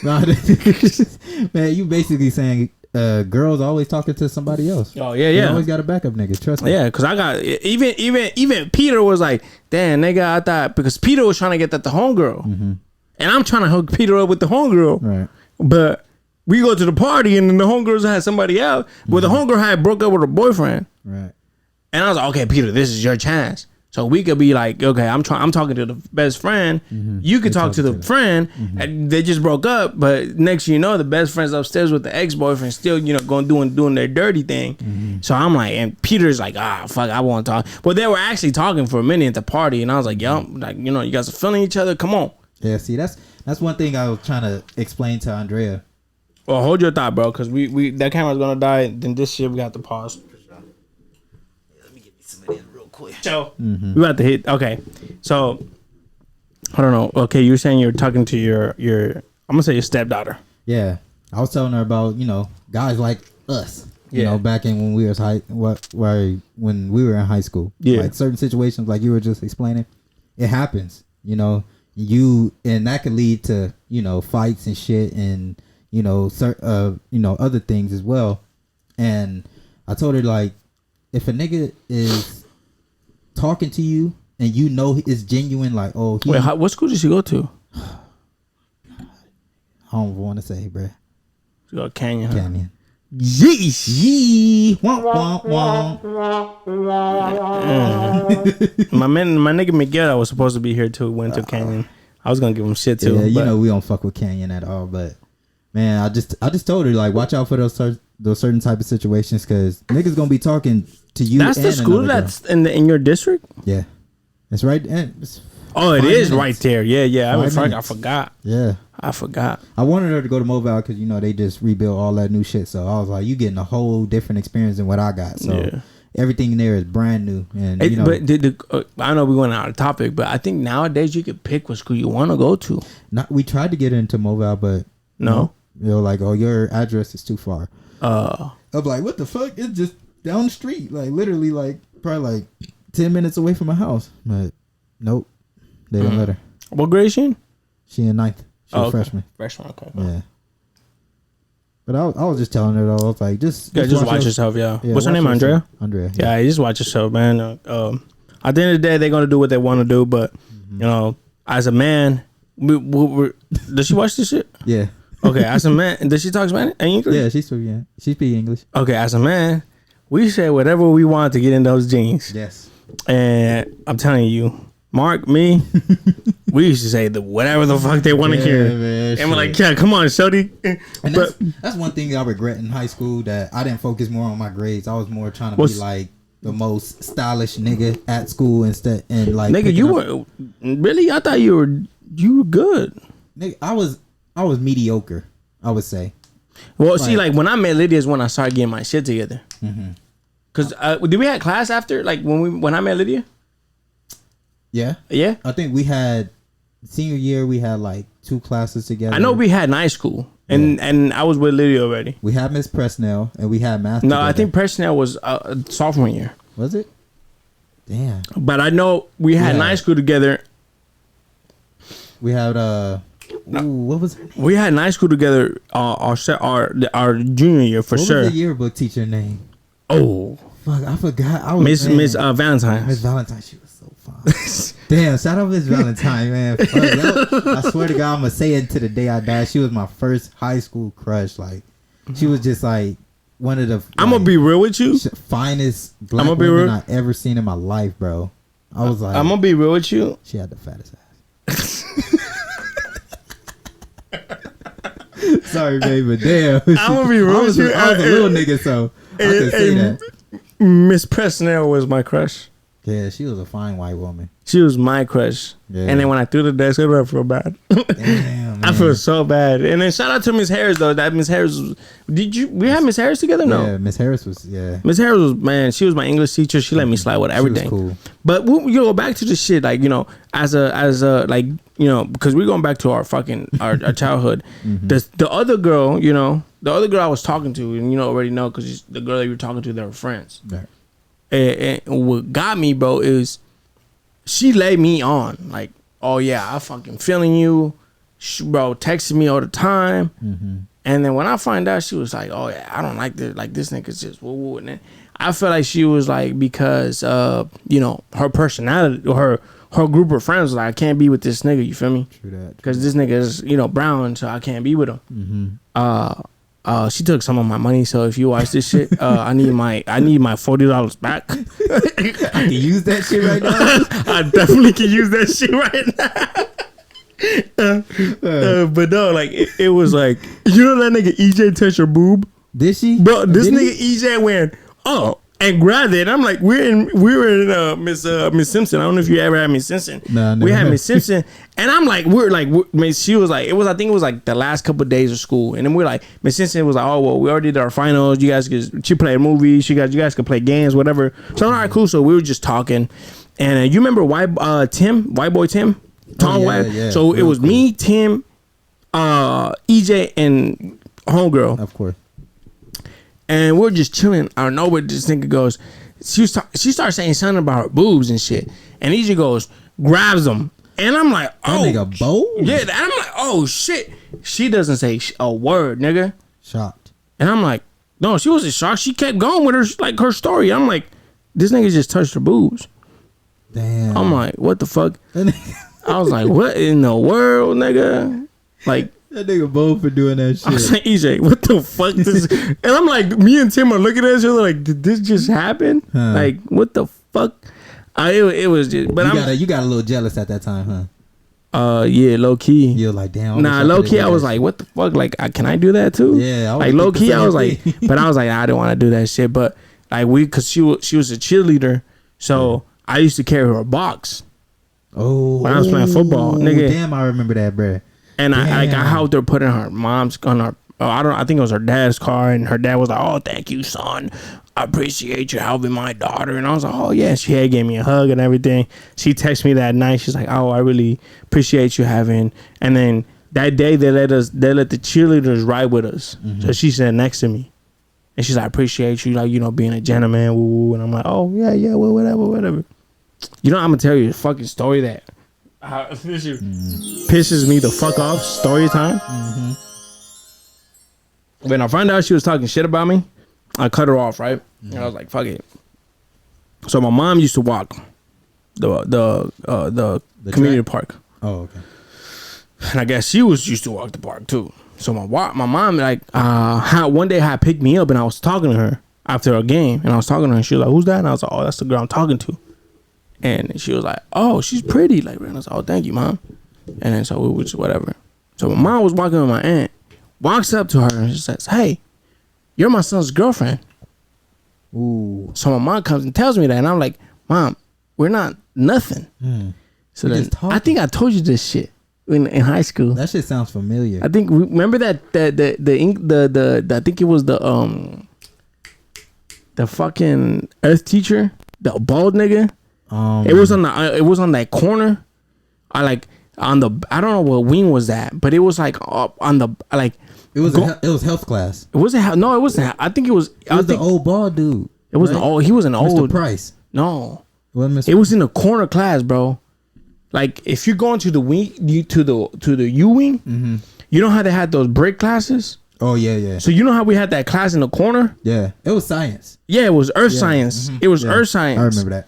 Man, you basically saying girls always talking to somebody else. Oh yeah. You always got a backup nigga, trust me. Yeah, because I got even Peter was like, damn, nigga, I thought, because Peter was trying to get that the homegirl, and I'm trying to hook Peter up with the homegirl, right? But we go to the party and then the homegirls had somebody else. Well, the homegirl had broke up with her boyfriend, right? And I was like, okay, Peter, this is your chance. So we could be like, okay, I'm talking to the best friend. You could talk to the friend. And they just broke up, but next you know, the best friend's upstairs with the ex-boyfriend, still, going doing their dirty thing. So I'm like, and Peter's like, fuck, I want to talk. But they were actually talking for a minute at the party, and I was like, yo, like, you guys are feeling each other. Come on. Yeah, see, that's one thing I was trying to explain to Andrea. Well, hold your thought, bro, because we that camera's gonna die. Then this shit we got to pause. So we about to hit. Okay, so I don't know. Okay, you're saying you're talking to your I'm gonna say your stepdaughter. Yeah, I was telling her about guys like us. You know, back in when we was when we were in high school. Yeah, like certain situations, like you were just explaining, it happens. And that could lead to fights and shit, and other things as well. And I told her, like, if a nigga is talking to you and it's genuine, like, oh, wait, what school did she go to? I don't want to say, bruh. She go Canyon. Canyon. Yeesh. Yee. Wah, wah, My nigga Miguel was supposed to be here too. Went to Canyon. I was gonna give him shit too. Yeah, you know we don't fuck with Canyon at all. But man, I just told her like watch out for those certain type of situations because niggas gonna be talking to you. That's the school that's in your district. Yeah, it's right. It's it is right there. Yeah. I forgot. Yeah, I forgot. I wanted her to go to Mobile because you know they just rebuilt all that new shit. So I was like, you getting a whole different experience than what I got. So everything there is brand new. And you know, but I know we went out of topic, but I think nowadays you can pick what school you want to go to. We tried to get into Mobile, but no. You know, like, oh, your address is too far. I'm like, what the fuck? It's just down the street, like literally, like probably like 10 minutes away from my house. But nope, they didn't let her. What grade is she in? She in 9th. She's a freshman. Freshman, okay. Yeah. But I was just telling her though, I was like, just watch yourself. Yeah. What's her name, Andrea? Andrea. Yeah, just watch yourself, man. At the end of the day, they're gonna do what they want to do, but you know, as a man, does she watch this shit? Yeah. Okay, as a man, does she talk Spanish and English? Yeah, she speaks English. Okay, as a man, we say whatever we want to get in those jeans. Yes. And I'm telling you, Mark, me, we used to say whatever the fuck they want to hear. Man, and we're like, yeah, come on, Shody. And that's one thing I regret in high school, that I didn't focus more on my grades. I was more trying to be like the most stylish nigga at school instead. And like, nigga, you were really? I thought you were good. Nigga, I was mediocre, I would say. Well, see, like when I met Lydia is when I started getting my shit together. Mm-hmm. Cause did we have class after? Like when I met Lydia? Yeah. Yeah. I think we had senior year. We had like 2 classes together. I know we had night school, and I was with Lydia already. We had Miss Presnell, and we had math. No, together. I think Presnell was sophomore year. Was it? Damn. But I know we had night school together. We had what was her name? We had night school together. Our junior year for sure. What was the yearbook teacher name? Oh, fuck! I forgot. I was Miss Valentine. Miss Valentine. She was so fine. Damn! Shout out Miss Valentine, man. Fuck, I swear to God, I'm gonna say it to the day I die. She was my first high school crush. Like, she was just like one of the. I'm gonna be real with you. Finest black women I ever seen in my life, bro. I was like, I'm gonna be real with you. She had the fattest ass. Sorry, babe, but damn. I'm gonna be real with you. I was a little nigga, so I could say that. Miss Presnell was my crush. Yeah, she was a fine white woman. She was my crush. Yeah. And then when I threw the desk, I feel bad. Damn, man. I feel so bad. And then shout out to Miss Harris though. That Miss Harris was, we had Miss Harris together? No. Yeah, Miss Harris was Miss Harris was, man, she was my English teacher. She let me slide with everything. She was cool. But we go back to the shit, like, you know, as a like, you know, because we're going back to our fucking our childhood. Mm-hmm. The other girl, you know, the other girl I was talking to, and you know already know because the girl that you were talking to, they were friends. Right. And what got me, bro, is she laid me on. Like, oh yeah, I fucking feeling you. She, bro, texted me all the time. Mm-hmm. And then when I find out, she was like, oh yeah, I don't like this. Like, this nigga's just woo-woo. And then I felt like she was like, because, you know, her personality, or her group of friends was like, I can't be with this nigga, you feel me? True that. Because this nigga is, you know, brown, so I can't be with him. Mm-hmm. She took some of my money, so if you watch this shit, I need my $40 back. I can use that shit right now. I definitely can use that shit right now. But no, like it was like, you know that nigga EJ touched her boob? Did she? Bro, this nigga EJ went, oh, and grabbed it. And I'm like, we were in Miss Simpson. I don't know if you ever had Miss Simpson. No, we had Miss Simpson, and I'm like, she was like, I think it was like the last couple of days of school, and then we're like, Miss Simpson was like, oh well, we already did our finals. You guys could, she played movies. You guys could play games, whatever. So all right, cool. So we were just talking, and you remember white boy Tim, Tom White. Yeah. So it was cool. Me, Tim, EJ, and homegirl. Of course. And we're just chilling. Out of nowhere, this nigga goes, she starts saying something about her boobs and shit. And EJ goes, grabs them. And I'm like, oh. That nigga bold? Yeah, and I'm like, oh shit. She doesn't say a word, nigga. Shocked. And I'm like, no, she wasn't shocked. She kept going with her story. I'm like, this nigga just touched her boobs. Damn. I'm like, what the fuck? I was like, what in the world, nigga? Like, That nigga bold for doing that shit. I was like, EJ, what the fuck? And I'm like, me and Tim are looking at each other like, did this just happen? Like, what the fuck? It was just, but you got a little jealous at that time, huh? Yeah, low key. You're like, damn. Nah, low key, I was like, what the fuck? Like, can I do that too? Yeah, like low key, I was like, but I was like, I didn't want to do that shit. But like cause she was a cheerleader, so I used to carry her box. Oh, when I was playing football, nigga. Damn, I remember that, bruh. And I helped her put in her mom's on her. I think it was her dad's car, and her dad was like, "Oh, thank you, son. I appreciate you helping my daughter." And I was like, "Oh yeah." She gave me a hug and everything. She texted me that night. She's like, "Oh, I really appreciate you having." And then that day they let the cheerleaders ride with us. So she sat next to me, and she's like, "I appreciate you, like being a gentleman." Woo, woo. And I'm like, "Oh yeah, well, whatever." I'm gonna tell you a fucking story that pisses me the fuck off. Story time. When I found out she was talking shit about me, I cut her off, right? And I was like, fuck it. So my mom used to walk the community park. Oh, okay. And I guess she used to walk the park too. So my mom like one day had picked me up and I was talking to her after a game, and I was talking to her and she was like, "Who's that?" And I was like, "Oh, that's the girl I'm talking to." And she was like, "Oh, she's pretty." Like, and I was like, "Oh, thank you, mom." And then so we was whatever. So my mom was walking with my aunt, walks up to her and she says, "Hey, you're my son's girlfriend." Ooh. So my mom comes and tells me that, and I'm like, "Mom, we're not nothing." So then I think I told you this shit in high school. That shit sounds familiar. I think remember that the I think it was the fucking earth teacher, the bald nigga. It was on that corner. I don't know what wing was that, but it was like up on the like. It was health class. It wasn't. No, it wasn't. I think it was. It was the old bald dude. It was the old. He was an old. Mr. Price. No, it was in the corner class, bro. Like if you're going to the wing, to the U wing, you know how they had those break classes. Oh yeah. So you know how we had that class in the corner? Yeah, it was science. Yeah, it was earth science. It was earth science. I remember that.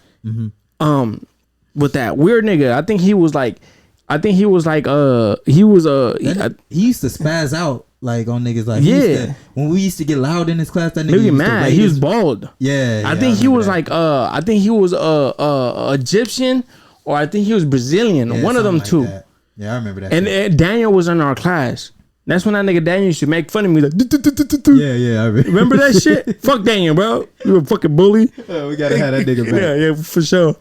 With that weird nigga, I think he was like he used to spaz out like on niggas like when we used to get loud in his class. That nigga used mad. He was bald. Yeah, I think he was that. I think he was Egyptian, or I think he was Brazilian. One of them two. That. Yeah, I remember that. And Daniel was in our class. That's when that nigga Daniel used to make fun of me like. Yeah, I remember that shit. Fuck Daniel, bro. You a fucking bully. We gotta have that nigga back. Yeah, for sure.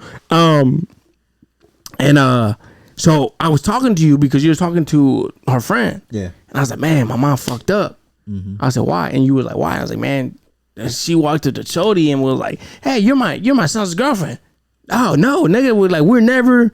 So I was talking to you because you was talking to her friend. Yeah. And I was like, man, my mom fucked up. I said, why? And you was like, why? I was like, man, she walked to the chody and was like, hey, you're my son's girlfriend. Oh no, nigga,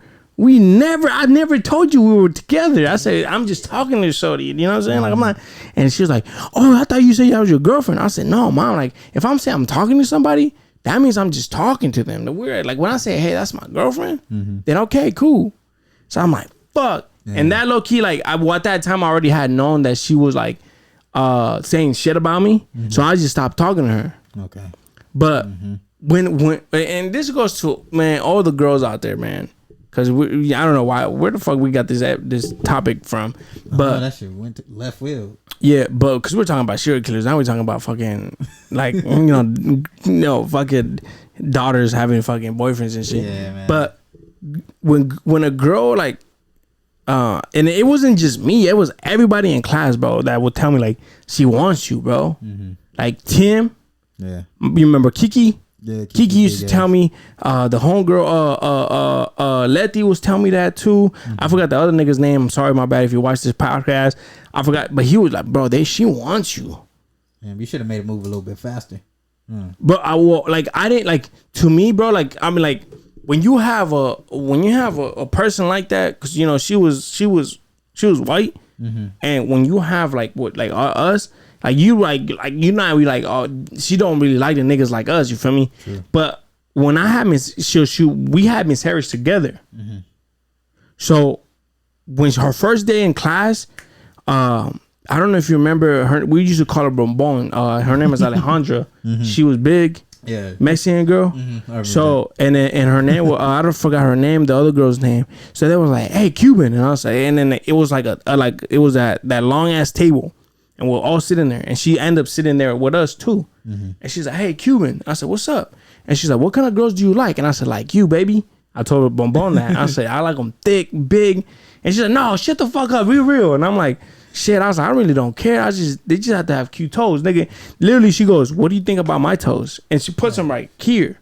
I never told you we were together. I said, I'm just talking to Shorty. You know what I'm saying? Like, I'm not. And she was like, oh, I thought you said I was your girlfriend. I said, no, mom. Like, if I'm saying I'm talking to somebody, that means I'm just talking to them. The weird, like when I say, hey, that's my girlfriend, then okay, cool. So I'm like, fuck. Yeah. And that low key, like, at that time I already had known that she was like saying shit about me. So I just stopped talking to her. Okay. But when and this goes to, man, all the girls out there, man. Cause I don't know where the fuck we got this topic from, but that shit went to left field. Yeah, but cause we're talking about serial killers, now we're talking about fucking like fucking daughters having fucking boyfriends and shit. Yeah, man. But when a girl like, and it wasn't just me, it was everybody in class, bro, that would tell me like she wants you, bro. Like Tim. Yeah. You remember Kiki? Yeah, Kiki used to tell me, the homegirl, Letty was telling me that too. I forgot the other nigga's name. I'm sorry, my bad if you watch this podcast. I forgot, but he was like, bro, she wants you. Man, you should have made it move a little bit faster. But I didn't like, to me, bro, like, I mean, like, when you have a person like that, cause you know, she was white. And when you have like us, like you not really like, oh, she don't really like the niggas like us, you feel me? True. But when I had we had Miss Harris together. So when her first day in class, I don't know if you remember her, we used to call her Bombon. Her name is Alejandra. She was big. Yeah. Mexican girl. So and her name was I don't forgot her name, the other girl's name. So they was like, "Hey, Cuban," and I was like, and then it was like it was that long ass table, and we're all sitting there, and she ended up sitting there with us too. And she's like, "Hey, Cuban," I said, "What's up?" And she's like, "What kind of girls do you like?" And I said, "Like you, baby." I told her Bonbon that. I said, "I like them thick, big," and she's like, "No, shut the fuck up, be real." And I'm like, shit, I was like, I really don't care. They just have to have cute toes, nigga. Literally, she goes, "What do you think about my toes?" And she puts them right here,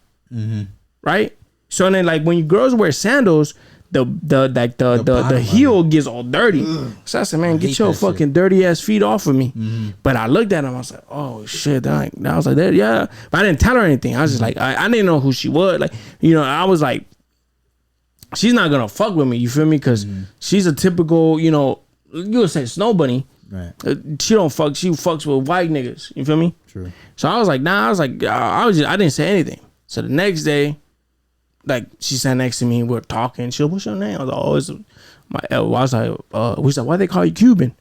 right. So then, like when you girls wear sandals, the heel gets all dirty. So I said, "Man, get your fucking dirty ass feet off of me." But I looked at him, I was like, "Oh shit!" I was like, "Yeah," but I didn't tell her anything. I was just like, I didn't know who she was. Like, I was like, she's not gonna fuck with me. You feel me? Because she's a typical, you would say snow bunny. Right. She don't fuck. She fucks with white niggas. You feel me? True. So I was like, nah. I was like, I didn't say anything. So the next day, like she sat next to me. We're talking. She was, "What's your name?" I was like, "Oh, it's my." I was like, we said, "Why they call you Cuban?"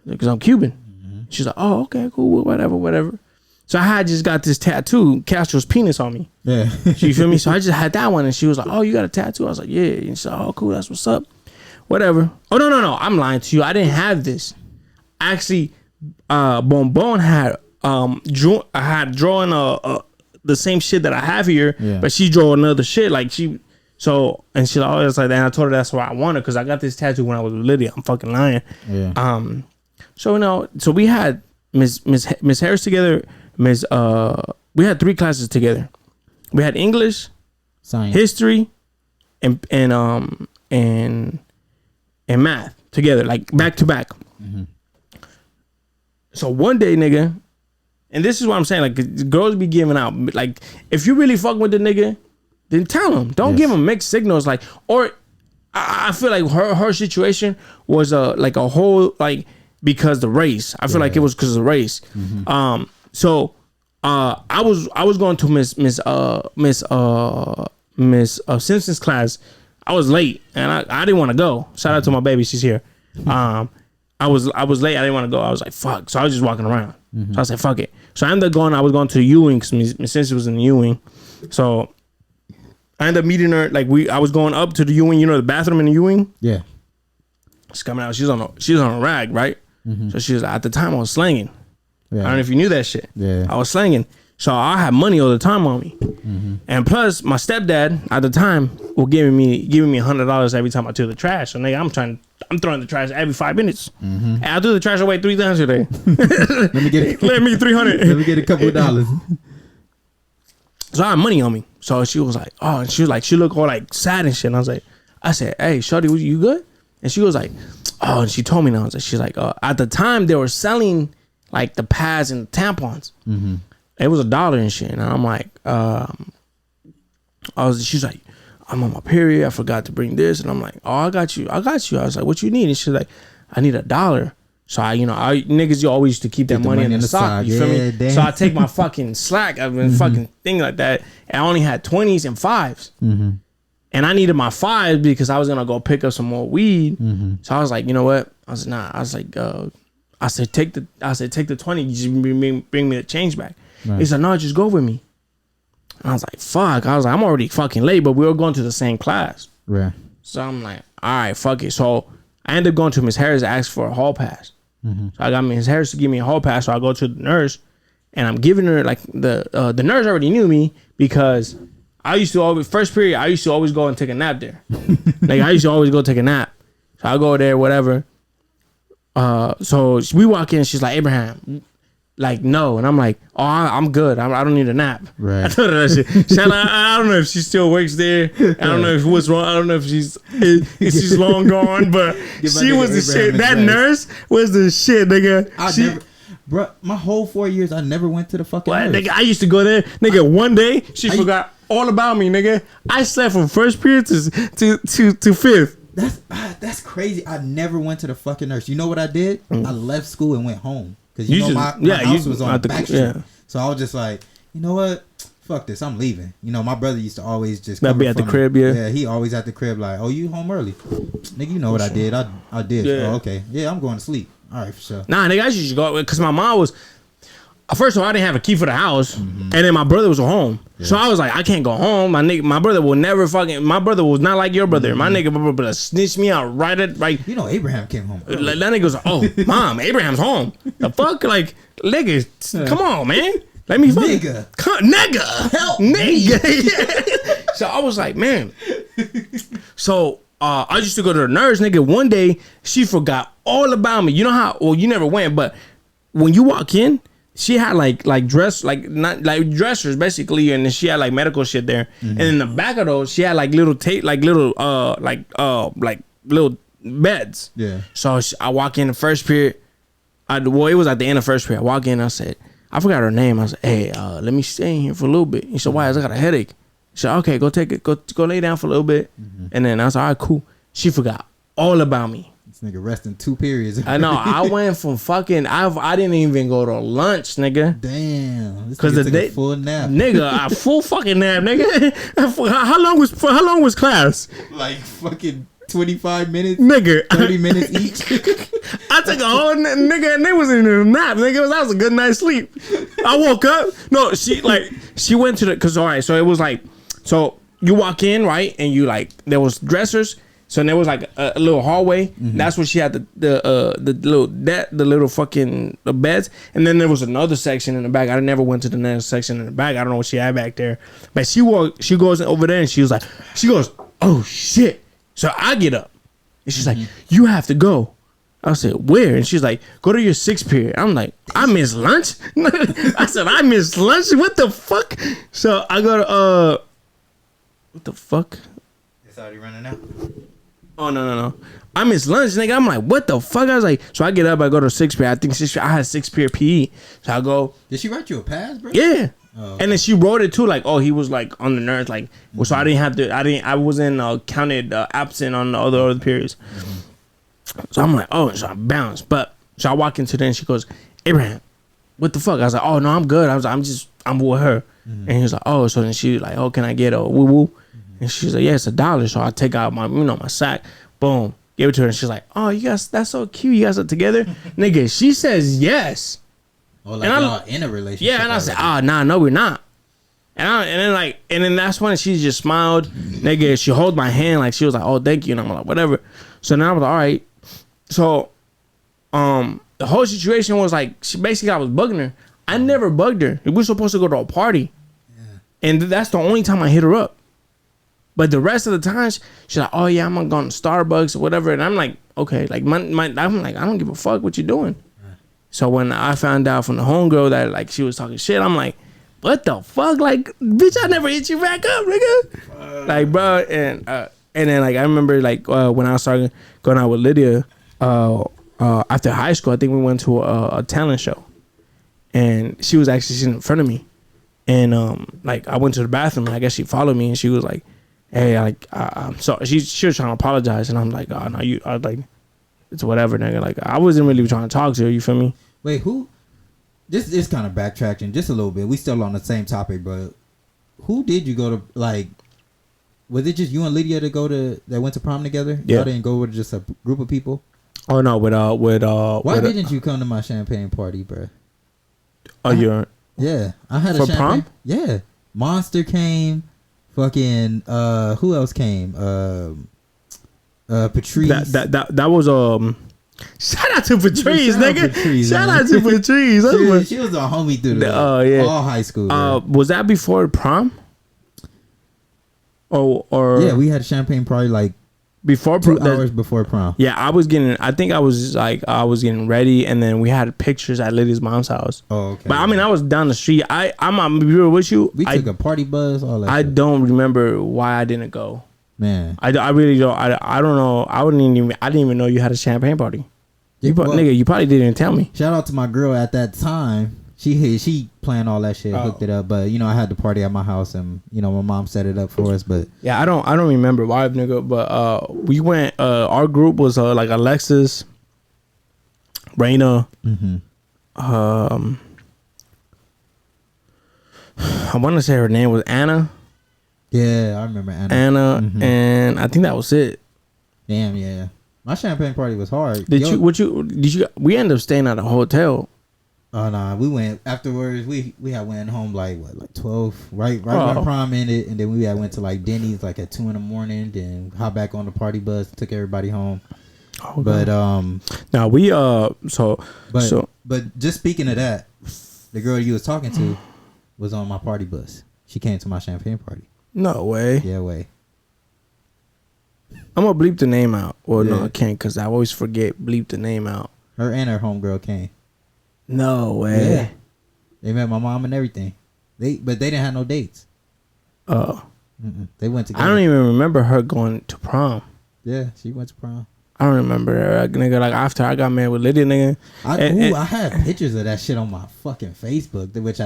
Because I'm Cuban. She's like, "Oh, okay, cool, whatever." So I had just got this tattoo, Castro's penis on me. Yeah. You feel me? So I just had that one, and she was like, "Oh, you got a tattoo?" I was like, "Yeah." And she's like, "Oh, cool, that's what's up." Whatever. Oh no! I'm lying to you. I didn't have this. Actually, Bonbon had drawing the same shit that I have here, but she drew another shit and she always like that. And I told her that's what I wanted because I got this tattoo when I was with Lydia. I'm fucking lying. Yeah. So we had Miss Harris together. We had 3 classes together. We had English, Science, history, and math together, like back to back. So one day, nigga, and this is what I'm saying, like girls be giving out, like if you really fuck with the nigga, then tell him. Don't give him mixed signals, like, or I feel like her situation was like a whole, like, because the race. I feel like it was because of the race. So I was going to Miss Simpson's class. I was late and I didn't want to go. Shout out to my baby, she's here. I was late. I didn't want to go. I was like, fuck. So I was just walking around. So I said, fuck it. So I ended up going. I was going to the Ewing because Miss Simpson was in the Ewing. So I ended up meeting her. Like I was going up to the Ewing. The bathroom in the Ewing. Yeah. She's coming out. She was on a rag, right? So she was like, at the time I was slanging. Yeah. I don't know if you knew that shit. Yeah. I was slanging. So I had money all the time on me. And plus my stepdad at the time was giving me $100 every time I took the trash. So nigga, I'm throwing the trash every 5 minutes. And I threw the trash away 3 times today. Let me 300. Let me get a couple of dollars. So I had money on me. So she was like, oh, and she was like, she looked all like sad and shit. And I said, hey, shorty, you good? And she was like, oh, and she told me now. She's like, at the time they were selling like the pads and the tampons. It was $1 and shit. And I'm like, she's like, I'm on my period. I forgot to bring this. And I'm like, oh, I got you. I was like, what you need? And she's like, I need $1. So niggas, you always used to keep that money in the sock. You feel me? Damn. So I take my fucking slack. I've been fucking thing like that. And I only had 20s and 5s. And I needed my 5s because I was going to go pick up some more weed. So I was like, you know what? I was nah. I was like, I said, take the 20. You just bring me the change back. Right. He said, no, just go with me. And I was like, fuck. I was like, I'm already fucking late, but we were going to the same class. Right. So I'm like, all right, fuck it. So I ended up going to Miss Harris to ask for a hall pass. So I got Miss Harris to give me a hall pass. So I go to the nurse and I'm giving her like the nurse already knew me because I used to always, first period, I used to always go and take a nap there. Like I used to always go take a nap. So I go there, whatever. So we walk in, she's like, Abraham, like, no. And I'm like, oh, I'm good. I don't need a nap. Right. I told her that shit. I don't know if she still works there. I don't know if what's wrong. I don't know if she's long gone, but she was the shit. That nurse was the shit, nigga. Bro, my whole 4 years, I never went to the fucking nurse. Nigga, I used to go there. Nigga, one day, she forgot all about me, nigga. I slept from first period to fifth. That's crazy. I never went to the fucking nurse. You know what I did? I left school and went home. Because my house was on the back street. Yeah. So I was just like, you know what? Fuck this. I'm leaving. My brother used to always just be at the crib, yeah. Yeah, he always at the crib like, oh, you home early. Nigga, you know what I did. I did. Yeah. Oh, okay. Yeah, I'm going to sleep. All right, for sure. Nah, nigga, I used to go because my mom was first of all, I didn't have a key for the house, and then my brother was home, so I was like, I can't go home. My brother will never fucking. My brother was not like your brother. My brother snitched me out right at like. You know, Abraham came home. Like, that nigga was like, oh, mom, Abraham's home. The fuck, like, nigga, come on, man. Let me fucking nigga, help nigga. So I was like, man. So I used to go to the nurse, nigga. One day she forgot all about me. You know how? Well, you never went, but when you walk in. She had like dress not like dressers basically, and then she had like medical shit there. And in the back of those, she had like little little beds. Yeah. So I walk in the first period. It was at the end of first period. I walk in, I said, I forgot her name. I said, hey, let me stay in here for a little bit. He said, why? I got a headache. She said, okay, go take it, go lay down for a little bit. And then I was like, all right, cool. She forgot all about me. This nigga resting 2 periods. I know. I went from fucking. I didn't even go to lunch, nigga. Damn. Because the day full nap, nigga. A full fucking nap, nigga. How long was class? Like fucking 25 minutes, nigga. 30 minutes each. I took a whole nigga, and they was in a nap, nigga. That was a good night's sleep. I woke up. No, she went to the cause all right. So it was like, so you walk in right, and you like there was dressers. So there was like a little hallway. That's where she had the little fucking the beds. And then there was another section in the back. I never went to the next section in the back. I don't know what she had back there. But she goes over there and she goes, oh shit. So I get up and she's like, you have to go. I said, where? And she's like, go to your 6th period. I'm like, I missed lunch? I said, I missed lunch? What the fuck? So I go to what the fuck? It's already running out. Oh no! I missed lunch, nigga. I'm like, what the fuck? I was like, so I get up, I go to 6th period. I think 6th period. I had 6th period PE, so I go. Did she write you a pass, bro? Yeah. Oh, okay. And then she wrote it too, like, oh, he was like on the nurse, like, so I didn't have to. I wasn't counted absent on the other periods. So I'm like, oh, so I bounced, but so I walk into there and she goes, Abraham, what the fuck? I was like, oh no, I'm good. I was like, I'm with her, and he was like, oh, so then she was like, oh, can I get a woo woo? And she's like, yeah, it's $1. So I take out my, my sack, boom, give it to her. And she's like, oh, you guys, that's so cute. You guys are together. Nigga, she says yes. Oh, like y'all in a relationship. Yeah, and I said, oh, nah, no, we're not. And then that's when she just smiled. Nigga, she held my hand like she was like, oh, thank you. And I'm like, whatever. So now I was like, all right. So, the whole situation was like, I was bugging her. I never bugged her. We were supposed to go to a party. Yeah. And that's the only time I hit her up. But the rest of the times, she's like, oh yeah, I'm gonna go to Starbucks or whatever. And I'm like, okay, like I'm like, I don't give a fuck what you're doing. Right. So when I found out from the homegirl that like she was talking shit, I'm like, what the fuck? Like, bitch, I never hit you back up, nigga. Like, bro, and then like I remember like when I started going out with Lydia, after high school, I think we went to a talent show. And she was actually sitting in front of me. And like I went to the bathroom and I guess she followed me and she was like, hey, like, so she was trying to apologize, and I'm like, oh no, I was like, it's whatever, nigga. Like, I wasn't really trying to talk to her. You feel me? Wait, who? This is kind of backtracking just a little bit. We still on the same topic, but who did you go to? Like, was it just you and Lydia that went to prom together? Yeah. Y'all didn't go with just a group of people? Oh no, Why didn't you come to my champagne party, bro? Oh, yeah, I had a for champagne. Prom. Yeah, Monster came. Fucking who else came? Patrice. That was shout out to Patrice, nigga. Shout out to Patrice. She was a homie through all high school. Was that before prom? Or yeah, we had a champagne party like before 2 hours before prom. Yeah, I was getting ready, and then we had pictures at Lydia's mom's house. Oh, okay. But I mean, I was down the street. I'm be real with you. We took a party bus. All that. I don't remember why I didn't go. Man, I really don't. I don't know. I didn't even know you had a champagne party. Nigga, you probably didn't tell me. Shout out to my girl at that time. She planned all that shit, hooked it up. But I had the party at my house, and my mom set it up for us. But yeah, I don't remember why, nigga. But we went. Our group was like Alexis, Raina. I want to say her name was Anna. Yeah, I remember Anna. And I think that was it. Damn, yeah. My champagne party was hard. We ended up staying at a hotel. Oh no, we went afterwards. We had went home like 12, right when prom ended, and then we had went to like Denny's like at 2 a.m. Then hop back on the party bus, took everybody home. Okay. But now we but just speaking of that, the girl you was talking to was on my party bus. She came to my champagne party. No way. Yeah, way. I'm gonna bleep the name out. Well, no, I can't because I always forget bleep the name out. Her and her homegirl came. No way. Yeah. They met my mom and everything. But they didn't have no dates. Oh. They went together. I don't even remember her going to prom. Yeah, she went to prom. I don't remember her, nigga. Like after I got married with Lydia, nigga. I had pictures of that shit on my fucking Facebook, which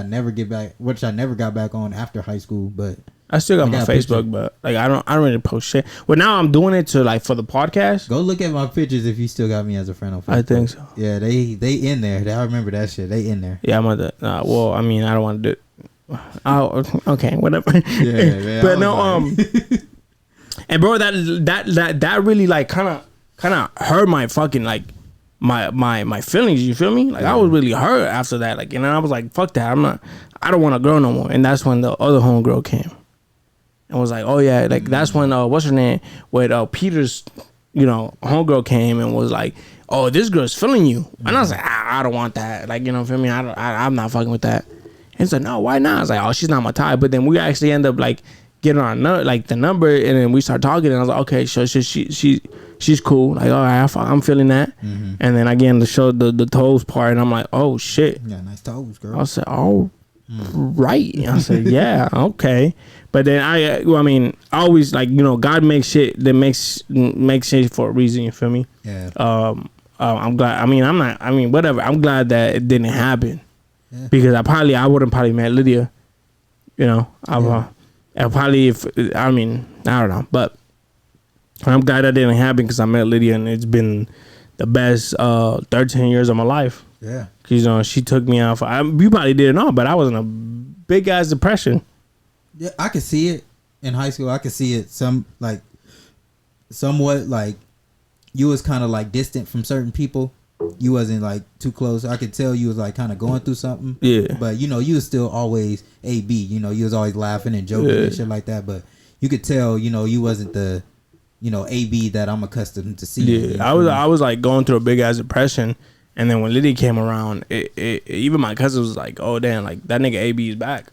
I never got back on after high school. But I still got my Facebook, but like I don't really post shit. Well, now I'm doing it to like for the podcast. Go look at my pictures if you still got me as a friend on Facebook. I think so. Yeah, they in there. I remember that shit. They in there. Yeah, I'm gonna. Well, I mean, I don't want to do it. Oh, okay, whatever. Yeah, man. But no, and bro, that really like kind of hurt my fucking like my feelings. You feel me? Like I was really hurt after that. Like, and I was like, fuck that. I don't want a girl no more. And that's when the other homegirl came. And was like, oh yeah, like that's when what's her name? With Peter's, homegirl came and was like, oh, this girl's feeling you. And I was like, I don't want that. Like, feel me? I'm not fucking with that. And he's like, no, why not? I was like, oh, she's not my type. But then we actually end up like getting our the number, and then we start talking. And I was like, okay, so she's cool. Like, all right, I'm feeling that. And then again, the show the toes part, and I'm like, oh shit, yeah, nice toes, girl. I said, oh. Right. I said, yeah, okay. But then I always like, God makes shit that makes shit for a reason, you feel me? Yeah. I'm glad, whatever. I'm glad that it didn't happen. Yeah. Because I wouldn't probably met Lydia. I probably I don't know. But I'm glad that didn't happen because I met Lydia and it's been the best 13 years of my life. Yeah. She took me out you probably didn't know, but I was in a big ass depression. Yeah, I could see it in high school. I could see it somewhat like you was kind of like distant from certain people. You wasn't like too close. I could tell you was like kind of going through something. Yeah. But you was still always AB. You was always laughing and joking and shit like that. But you could tell, you wasn't the, AB that I'm accustomed to seeing. Yeah, I was like going through a big ass depression. And then when Lydia came around, even my cousin was like, "Oh damn, like that nigga AB is back."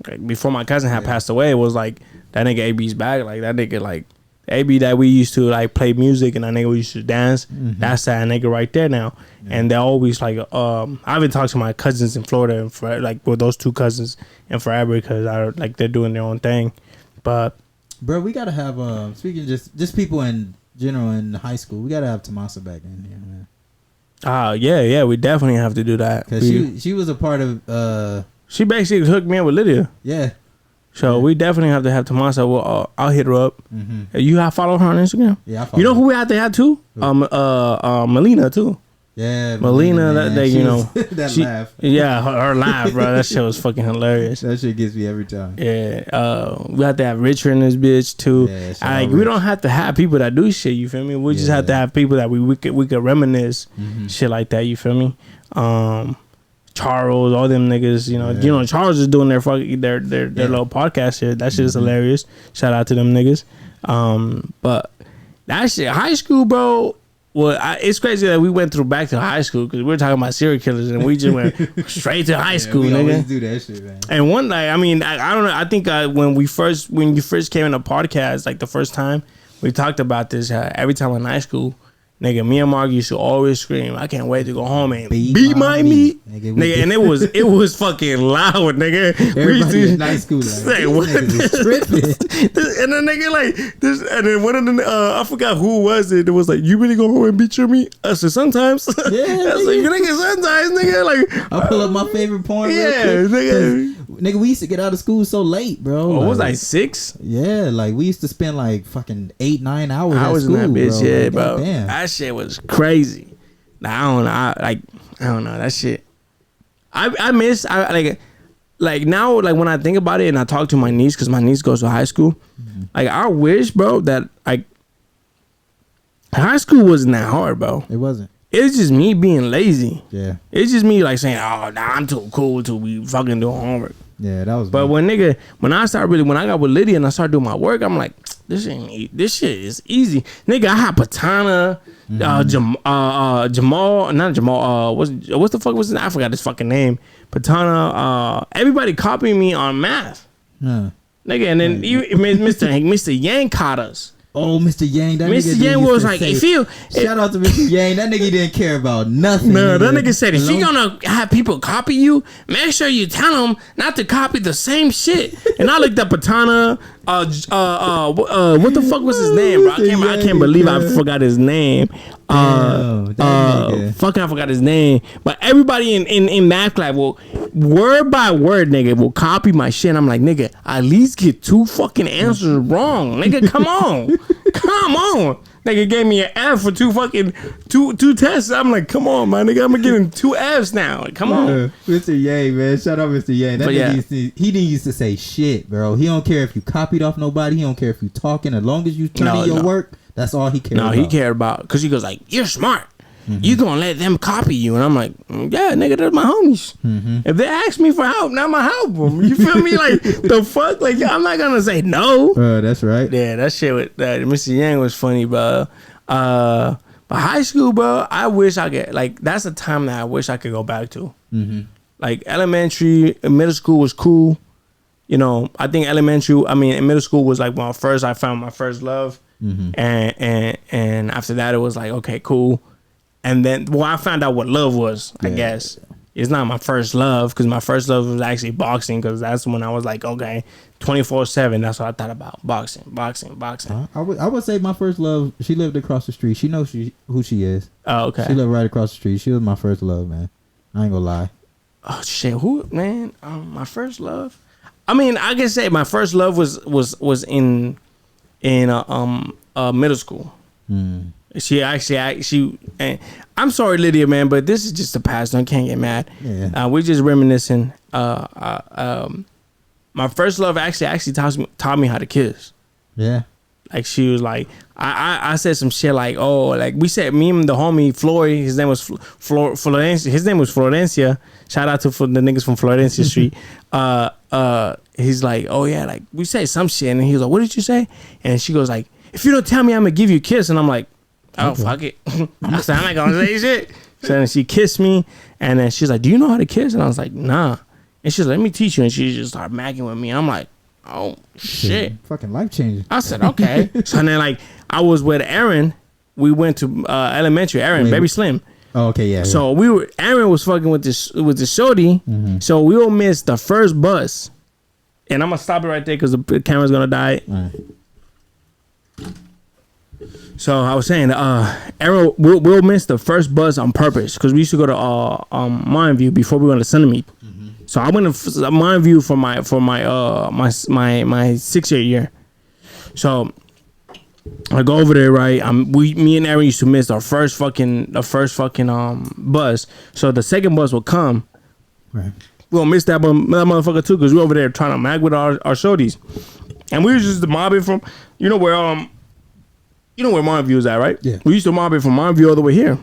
Like, before my cousin had passed away, it was like that nigga AB's back. Like that nigga, like AB that we used to like play music and that nigga we used to dance. That's that nigga right there now. And they're always like, I've been talking to my cousins in Florida and for like with those two cousins and forever because they're doing their own thing. But bro, we gotta have speaking just people in general in high school, we gotta have Tomasa back in here, man. Yeah, we definitely have to do that. Cause she was a part of. She basically hooked me up with Lydia. Yeah. So we definitely have to have Tomasa. Well, I'll hit her up. You have followed her on Instagram. Yeah, I follow. You know who we have to have too? Melina too. Yeah, Melina. That that laugh. Yeah, her laugh, bro. That shit was fucking hilarious. That shit gets me every time. Yeah. We have to have Richard in this bitch too. Yeah, we don't have to have people that do shit. You feel me? We just have to have people that we could reminisce shit like that. You feel me? Charles, all them niggas. Charles is doing their little podcast shit. That shit is hilarious. Shout out to them niggas. But that shit, high school, bro. Well, it's crazy that we went back to high school because we were talking about serial killers and we just went straight to high school, nigga. Always do that shit, man. And one night, I don't know. I think when you first came in the podcast, like the first time, we talked about this. Every time in high school, nigga, me and Mark used to always scream, "I can't wait to go home and beat my meat." Nigga, and it was fucking loud, nigga. Everybody in high school say what? And then nigga like this, and then one of the I forgot who was it. It was like, "You really go home and beat your meat?" I said, "Sometimes." Yeah, I was like, "Nigga, sometimes, nigga." Like, I pull up my favorite porn. Yeah, nigga, we used to get out of school so late, bro. What was I 6? Yeah, like we used to spend like fucking 8-9 hours. I was in that bitch, bro. Yeah, bro. Damn. That shit was crazy. I don't know that shit. I miss like now, like when I think about it and I talk to my niece because my niece goes to high school. Like I wish, bro, that like high school wasn't that hard, bro. It wasn't. it's just me being lazy. Yeah. It's just me like saying, oh, nah, I'm too cool to be fucking doing homework. Yeah, that was. But when I got with Lydia and I started doing my work, I'm like, this shit is easy, nigga. I had Patana, Jamal, not Jamal. What's the fuck was his? I forgot his fucking name. Patana. Everybody copying me on math, nigga. And then Mr. Yang caught us. Oh, Mr. Yang. That Mr. Yang was like, shout out to Mr. Yang. That nigga didn't care about nothing. No, that nigga said, if you're gonna have people copy you, make sure you tell them not to copy the same shit. And I looked up Patana. What the fuck was his name, bro? I can't believe I forgot his name. I forgot his name. But everybody in math class will, word by word, nigga, will copy my shit. I'm like, nigga, at least get 2 fucking answers wrong. Nigga, come on. Come on. Nigga gave me an F for 2 tests. I'm like, come on, my nigga. I'm getting 2 Fs now. Like, come on. Mr. Yang, man. Shout out Mr. Yang. That nigga he didn't used to say shit, bro. He don't care if you copied off nobody. He don't care if you talking. As long as you turn in your work, that's all he cared about. No, he cared about, because he goes like, you're smart. You gonna let them copy you? And I'm like, yeah, nigga, that's my homies. If they ask me for help, now I'm gonna help them. You feel me? Like, the fuck? Like, I'm not gonna say no. That's right. Yeah, that shit with Mr. Yang was funny, bro. But high school, bro, I wish I could, like, that's a time that I wish I could go back to. Like, elementary, middle school was cool. You know, I think in middle school was like when I found my first love. And after that, it was like, okay, cool. And then, I found out what love was, I guess. It's not my first love, because my first love was actually boxing, because that's when I was like, okay, 24/7. That's what I thought about. Boxing. I would say my first love, she lived across the street. She knows who she is. Oh, okay. She lived right across the street. She was my first love, man. I ain't gonna lie. Oh, shit. Who, man? My first love? I mean, I can say my first love was in middle school. I'm sorry, Lydia, man, but this is just the past. I can't get mad. Yeah. We're just reminiscing. My first love actually taught me how to kiss. Yeah. Like, she was like, I said some shit like, oh, like, we said, me and the homie Floyd, his name was Florencia. His name was Florencia. Shout out to the niggas from Florencia Street. He's like, oh yeah, like, we said some shit, and he was like, what did you say? And she goes like, if you don't tell me, I'm gonna give you a kiss. And I'm like, oh, fuck it. I said, I'm not gonna say shit. So then she kissed me, and then she's like, do you know how to kiss? And I was like, nah. And she's like, let me teach you. And she just started macking with me. I'm like, oh, shit. Fucking life changing. I said, okay. So then, like, I was with Aaron. We went to elementary. Aaron, Baby Slim. Oh, okay, yeah. So Aaron was fucking with this shorty. So we all missed the first bus. And I'm gonna stop it right there because the camera's gonna die. So I was saying, Aaron, we'll miss the first bus on purpose, because we used to go to Mountain View before we went to Sunnymead. So I went to Mountain View for my 6-year year. So I go over there, right? Me and Aaron used to miss the first fucking bus. So the second bus will come. Right. We'll miss that motherfucker too, because we over there trying to mag with our shorties, and we was just mobbing from, you know where Mountain View is at, right? Yeah. We used to mob it from Mountain View all the way here.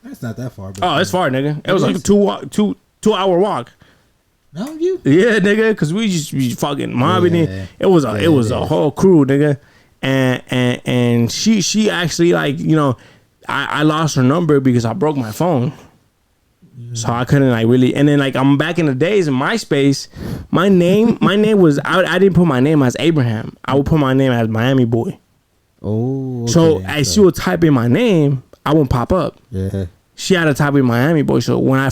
That's not that far. Oh, it's far, nigga. It was like a 2-hour walk. Mountain View? Yeah, nigga, because we just be fucking mobbing it. It was a whole crew, nigga, and she actually, like, you know, I lost her number because I broke my phone. So I couldn't, like, really, and then, like, I'm back in the days in MySpace. My name was, I didn't put my name as Abraham. I would put my name as Miami Boy. Oh, okay. So as she would type in my name, I wouldn't pop up. Yeah. She had to type in Miami Boy. So when I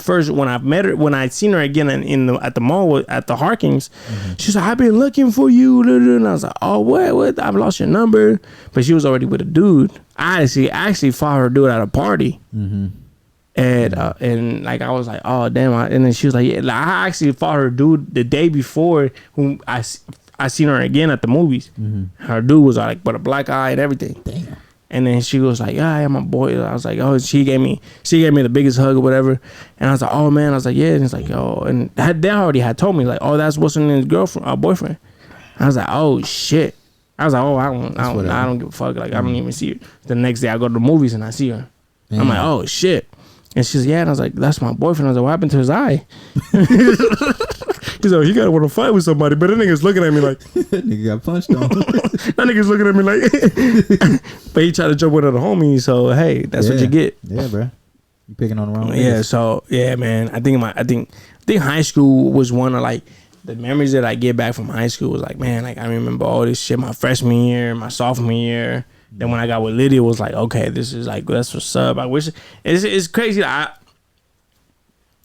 met her, when I seen her again at the mall at the Harkins, she's like, I've been looking for you. And I was like, oh, what? I've lost your number. But she was already with a dude. I actually fought her dude at a party. And like, I was like, oh damn. And then she was like, yeah, like, I actually fought her dude the day before, whom I seen her again at the movies. Her dude was like with a black eye and everything. Damn. And then she was like, yeah, I'm a boy. I was like, oh, she gave me the biggest hug or whatever. And I was like, oh man. I was like, yeah. And it's like, oh, and they already had told me, like, oh, that's what's her name's boyfriend. I was like, oh shit. I was like, oh, I don't give a fuck. Like, I don't even see her. The next day I go to the movies and I see her. Damn. I'm like, oh shit. And she's yeah, and I was like, that's my boyfriend. I was like, what happened to his eye? He's like, he gotta want to fight with somebody, but that nigga's looking at me like That nigga got punched on. that nigga's looking at me like but he tried to jump with other homies, so hey, that's what you get. Yeah, bro. You picking on the wrong Yeah, niggas. so yeah, man. I think high school was one of like the memories that I get back from high school was like, man, like I remember all this shit my freshman year, my sophomore year. Then when I got with Lydia, it was like, okay, this is like that's what's up. I wish it's crazy. I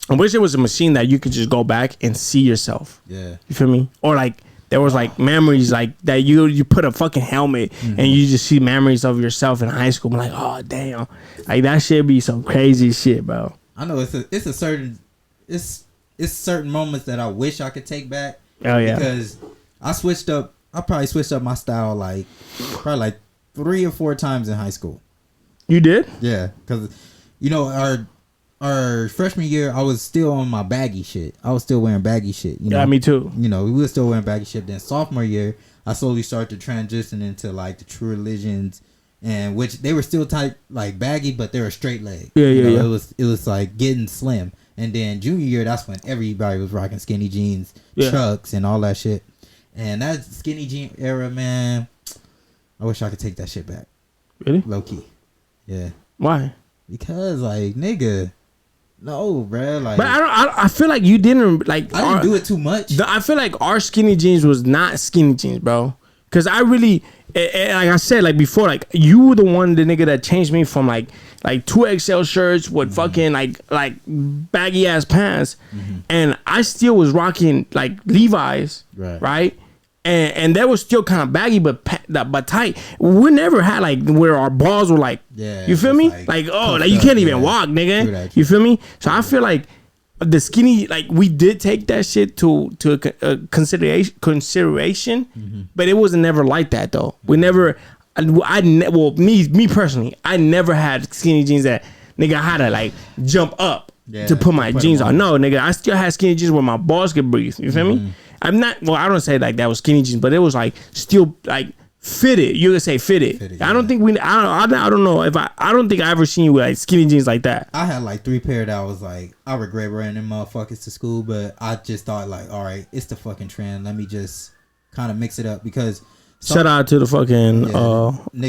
wish there was a machine that you could just go back and see yourself. Yeah. You feel me? Or like there was like memories like that you put a fucking helmet and you just see memories of yourself in high school. I'm like, oh damn, like that shit be some crazy shit, bro. I know it's certain moments that I wish I could take back. Oh yeah. Because I probably switched up my style like 3 or 4 times in high school. You did? Yeah, because our freshman year, I was still on my baggy shit. I was still wearing baggy shit. You know? Yeah, me too. You know, we were still wearing baggy shit. Then sophomore year, I slowly started to transition into like the True Religions, and which they were still tight, like baggy, but they were straight leg. Yeah. It was like getting slim. And then junior year, that's when everybody was rocking skinny jeans, Chucks, and all that shit. And that skinny jean era, man, I wish I could take that shit back. Really? Low key. Yeah. Why? Because like nigga, no, bruh. Like, But I feel like you didn't like. I didn't do it too much. I feel like our skinny jeans was not skinny jeans, bro. Cause I really, like I said, like before, like you were the nigga that changed me from like 2XL shirts with fucking like baggy ass pants, and I still was rocking like Levi's, right? And that was still kind of baggy, but tight. We never had like where our balls were like, you feel me? Like you can't even walk, nigga. You feel me? So I feel like the skinny, like we did take that shit to consideration, but it wasn't never like that though. We never. Me personally, I never had skinny jeans that nigga I had to like jump up to put my jeans on. No, nigga, I still had skinny jeans where my balls could breathe. You feel me? I'm not. Well, I don't say like that was skinny jeans, but it was like still like fitted. You could say fitted. I don't think I don't know if I don't think I ever seen you with like skinny jeans like that. I had like 3 pair that I was like, I regret wearing them motherfuckers to school, but I just thought like, all right, it's the fucking trend. Let me just kind of mix it up because. Shout out to the fucking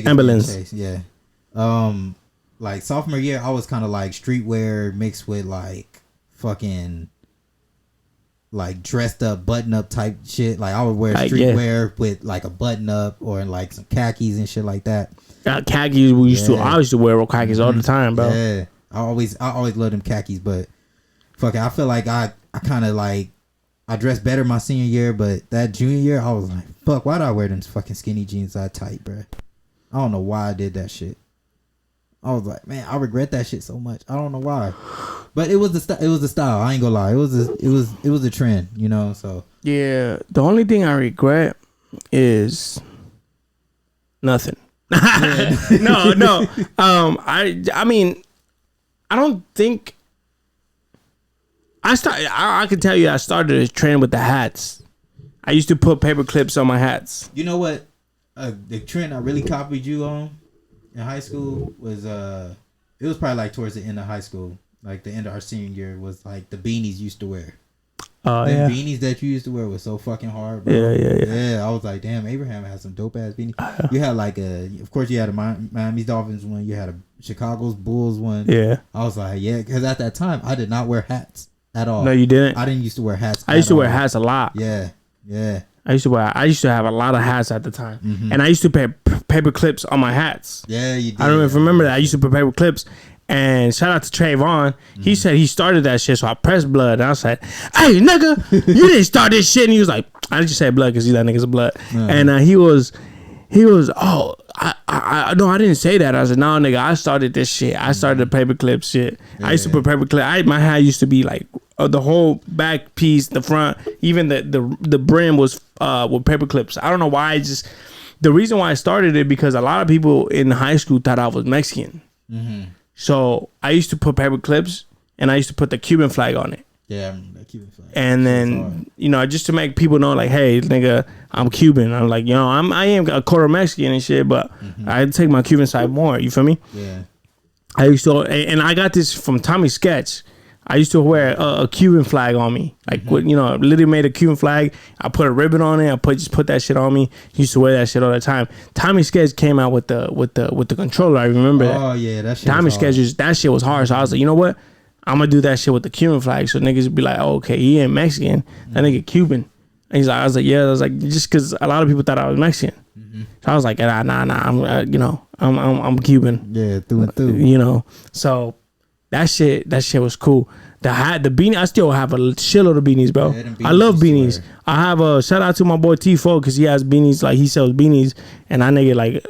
ambulance. Yeah. Like sophomore year, I was kind of like streetwear mixed with like fucking like dressed up, button up type shit. Like I would wear streetwear with like a button up or like some khakis and shit like that. Khakis I used to wear khakis all the time, bro. Yeah. I always loved them khakis, but fuck it, I feel like I kind of like I dressed better my senior year, but that junior year I was like, fuck, why did I wear them fucking skinny jeans that tight, bro? I don't know why I did that shit. I was like, man, I regret that shit so much. I don't know why, but it was the style. I ain't gonna lie, it was a trend, you know. So yeah, the only thing I regret is nothing. No. I mean, I don't think. I can tell you I started a trend with the hats. I used to put paper clips on my hats. You know what? The trend I really copied you on in high school was it was probably like towards the end of high school, like the end of our senior year, was like the beanies you used to wear. The beanies that you used to wear was so fucking hard, bro. Yeah. I was like, damn, Abraham had some dope ass beanies. You had like of course you had a Miami Dolphins one. You had a Chicago's Bulls one. Yeah. I was like, yeah, because at that time I did not wear hats at all. No, you didn't. I didn't used to wear hats. I used to wear hats a lot. Yeah. I used to have a lot of hats at the time, and I used to put paper clips on my hats. Yeah, you did. I don't even remember that. I used to put paper clips. And shout out to Trayvon. He said he started that shit, so I pressed blood. And I said, hey, nigga, you didn't start this shit. And he was like, I just said blood because that nigga's blood. And he was, oh, I no, I didn't say that. I said, no, nigga, I started this shit. I started the paper clip shit. Yeah. I used to put paper clip. My hat used to be like the whole back piece, the front, even the brim was with paper clips. I don't know why. The reason why I started it because a lot of people in high school thought I was Mexican. So I used to put paper clips and I used to put the Cuban flag on it. Yeah, I remember that Cuban flag. And then, just to make people know, like, hey, nigga, I'm Cuban. I'm like, I am a quarter Mexican and shit, but I take my Cuban side more. You feel me? Yeah. I used to, and I got this from Tommy Sketch. I used to wear a Cuban flag on me, like Lydia made a Cuban flag. I put a ribbon on it. I just put that shit on me. Used to wear that shit all the time. Tommy Sketch came out with the controller. I remember that. Oh yeah, that shit. Tommy Sketch, that shit was hard. So I was like, you know what? I'm gonna do that shit with the Cuban flag. So niggas would be like, oh, okay, he ain't Mexican. That nigga Cuban. And I was like, yeah. I was like, just because a lot of people thought I was Mexican. So I was like, nah. I'm Cuban. Yeah, through and through. So. That shit was cool. The beanie, I still have a shitload of beanies, bro. Yeah, I love beanies. I have a shout out to my boy T4 because he has beanies, like he sells beanies, and I nigga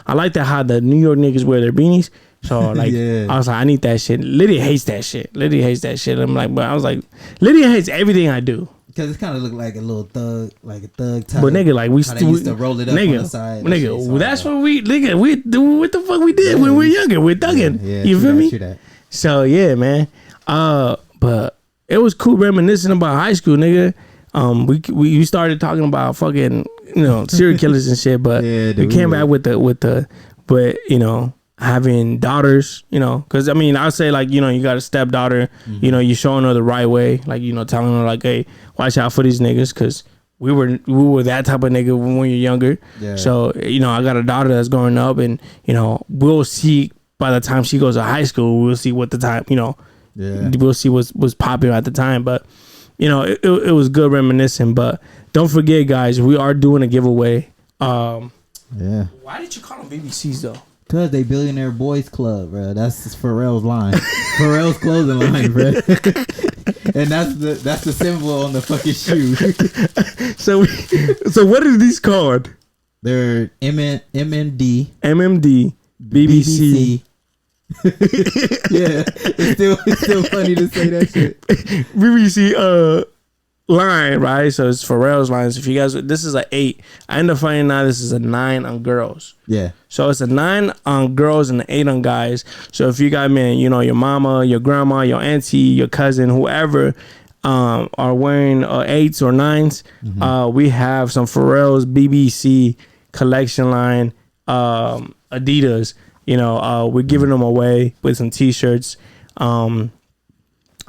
I like that how the New York niggas wear their beanies. So like, yeah. I was like, I need that shit. Lydia hates that shit. I'm like, but I was like, Lydia hates everything I do. Because it kind of looked like a little thug, like a thug type. But nigga, like we used to roll it up on the side. Nigga, that's what we do. What the fuck we did when we were younger? We're thugging. Yeah, you feel me? So yeah, man. But it was cool reminiscing about high school, nigga. We started talking about fucking serial killers and shit, but we came back with having daughters, because I mean I say like you got a stepdaughter, you're showing her the right way, like telling her like, hey, watch out for these niggas, because we were that type of nigga when you're younger. Yeah. So I got a daughter that's growing up, and we'll see. By the time she goes to high school, we'll see what the time, we'll see what's popular at the time. But, it was good reminiscing. But don't forget, guys, we are doing a giveaway. Yeah. Why did you call them BBCs, though? Because they Billionaire Boys Club, bro. That's Pharrell's line. Pharrell's clothing line, bro. And that's the symbol on the fucking shoe. So what are these called? They're MMD. BBC. Yeah, it's still funny to say that shit. BBC line, right? So it's Pharrell's line. So if you guys, this is an 8. I end up finding out this is a 9 on girls. Yeah. So it's a 9 on girls and an 8 on guys. So if you got, man, your mama, your grandma, your auntie, your cousin, whoever are wearing 8s or 9s, we have some Pharrell's BBC collection line. Adidas, we're giving them away with some t-shirts.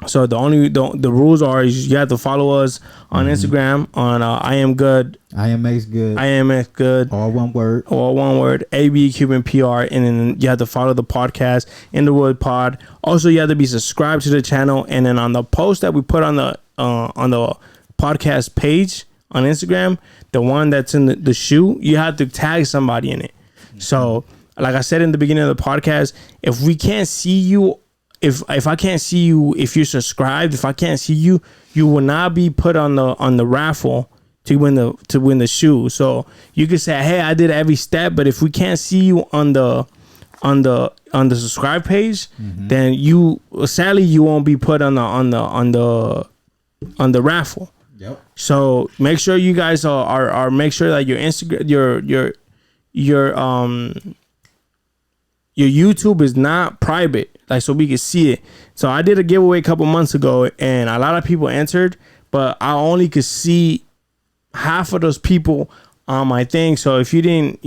So the rules are you have to follow us on Instagram on I am good. I am X good. I am X good. All one word. AB Cuban PR, and then you have to follow the podcast In the Wood Pod. Also, you have to be subscribed to the channel, and then on the post that we put on the podcast page on Instagram, the one that's in the shoe, you have to tag somebody in it. So, like I said in the beginning of the podcast, if we can't see you, if I can't see you, if you're subscribed, if I can't see you, you will not be put on the raffle to win the shoe. So you can say, hey, I did every step, but if we can't see you on the subscribe page, then sadly you won't be put on the raffle. Yep. So make sure you guys are make sure that your Instagram, your YouTube is not private, like, so we can see it. So I did a giveaway a couple months ago, and a lot of people answered, but I only could see half of those people on my thing. So if you didn't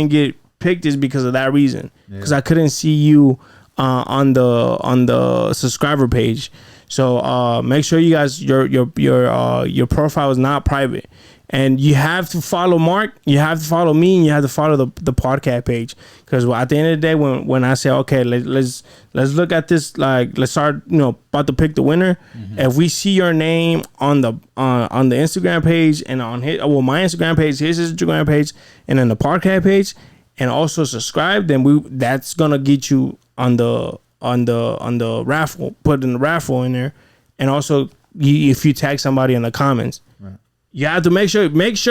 get picked, it's because of that reason, because I couldn't see you on the subscriber page. So make sure you guys your profile is not private. And you have to follow Mark, you have to follow me, and you have to follow the podcast page. Because at the end of the day, when I say, okay, let's look at this, like, let's start, about to pick the winner. If we see your name on the Instagram page and on my Instagram page, his Instagram page, and then the podcast page, and also subscribe, then that's gonna get you on the raffle, put in the raffle in there, and also if you tag somebody in the comments. Right. You have to make sure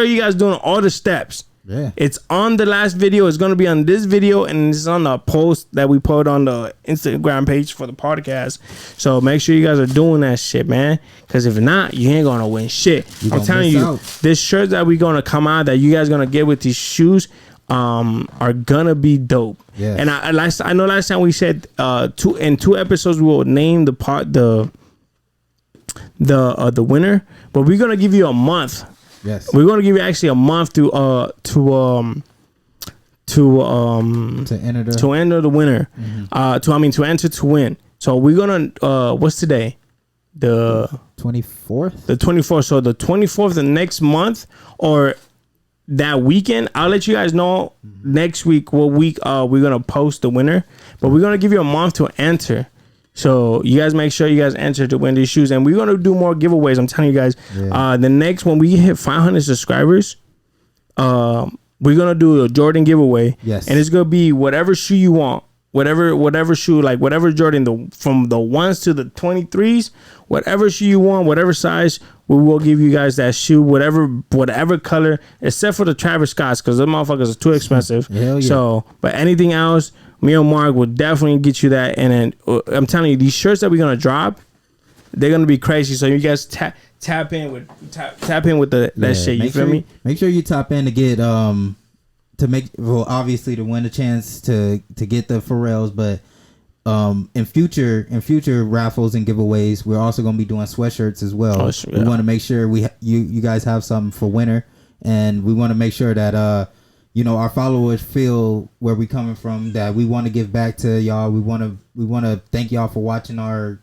you guys doing all the steps. Yeah. It's on the last video. It's going to be on this video, and it's on the post that we put on the Instagram page for the podcast. So make sure you guys are doing that shit, man. Because if not, you ain't going to win shit. I'm telling you, this shirt that we're going to come out that you guys going to get with these shoes are going to be dope. Yeah. And I know last time we said in 2 episodes we will name the winner, but we're gonna give you a month. Yes, we're gonna give you actually a month to to enter the winner. To enter to win. So we're gonna what's today? The 24th. The 24th. So the 24th of next month or that weekend, I'll let you guys know next week what week we're gonna post the winner. But we're gonna give you a month to enter. So you guys make sure you guys enter to win these shoes, and we're gonna do more giveaways. I'm telling you guys. Yeah. The next when we hit 500 subscribers, we're gonna do a Jordan giveaway. Yes, and it's gonna be whatever shoe you want, whatever shoe, like whatever Jordan, from the 1s to the 23s, whatever shoe you want, whatever size, we will give you guys that shoe, whatever color, except for the Travis Scotts, because those motherfuckers are too expensive. Hell yeah. So, but anything else, me and Mark will definitely get you that. And then I'm telling you, these shirts that we're gonna drop, they're gonna be crazy. So you guys tap in with that shit. You feel me? Make sure you tap in to get obviously to win a chance to get the Pharrells, but in future raffles and giveaways, we're also gonna be doing sweatshirts as well. We want to make sure you guys have something for winter, and we want to make sure that our followers feel where we coming from, that we want to give back to y'all. We want to thank y'all for watching our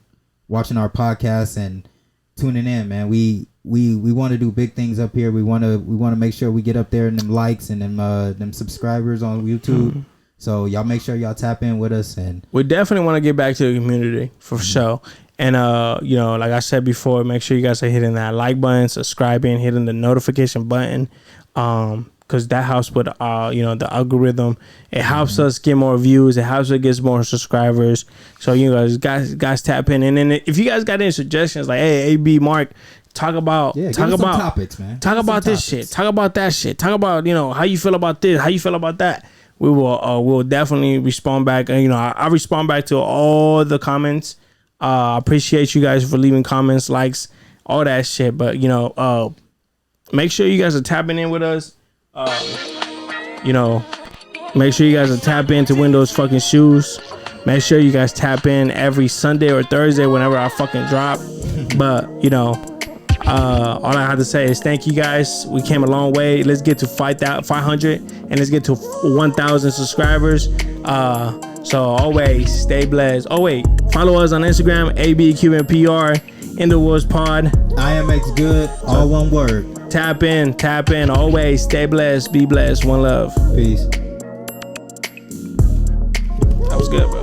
podcast and tuning in, man. We want to do big things up here. We want to make sure we get up there in them likes and them subscribers on YouTube. Mm-hmm. So y'all make sure y'all tap in with us, and we definitely want to get back to the community for sure. And like I said before, make sure you guys are hitting that like button, subscribing, hitting the notification button, because that helps with the algorithm. It helps us get more views. It helps us get more subscribers. So you guys tap in. And then if you guys got any suggestions, like, hey, AB, Mark, talk about topics, man. Talk about this shit. Talk about that shit. Talk about how you feel about this. How you feel about that. We will we'll definitely respond back. I respond back to all the comments. I appreciate you guys for leaving comments, likes, all that shit. But make sure you guys are tapping in with us. Make sure you guys are tapping in to win those fucking shoes. Make sure you guys tap in every Sunday or Thursday whenever I fucking drop. But all I have to say is thank you guys. We came a long way. Let's get to 500 and let's get to 1,000 subscribers. So always stay blessed. Oh wait, follow us on Instagram, ABQNPR, in the Woodz Pod. IMX good, all one word. Tap in. Always stay blessed, be blessed. One love. Peace. That was good, bro.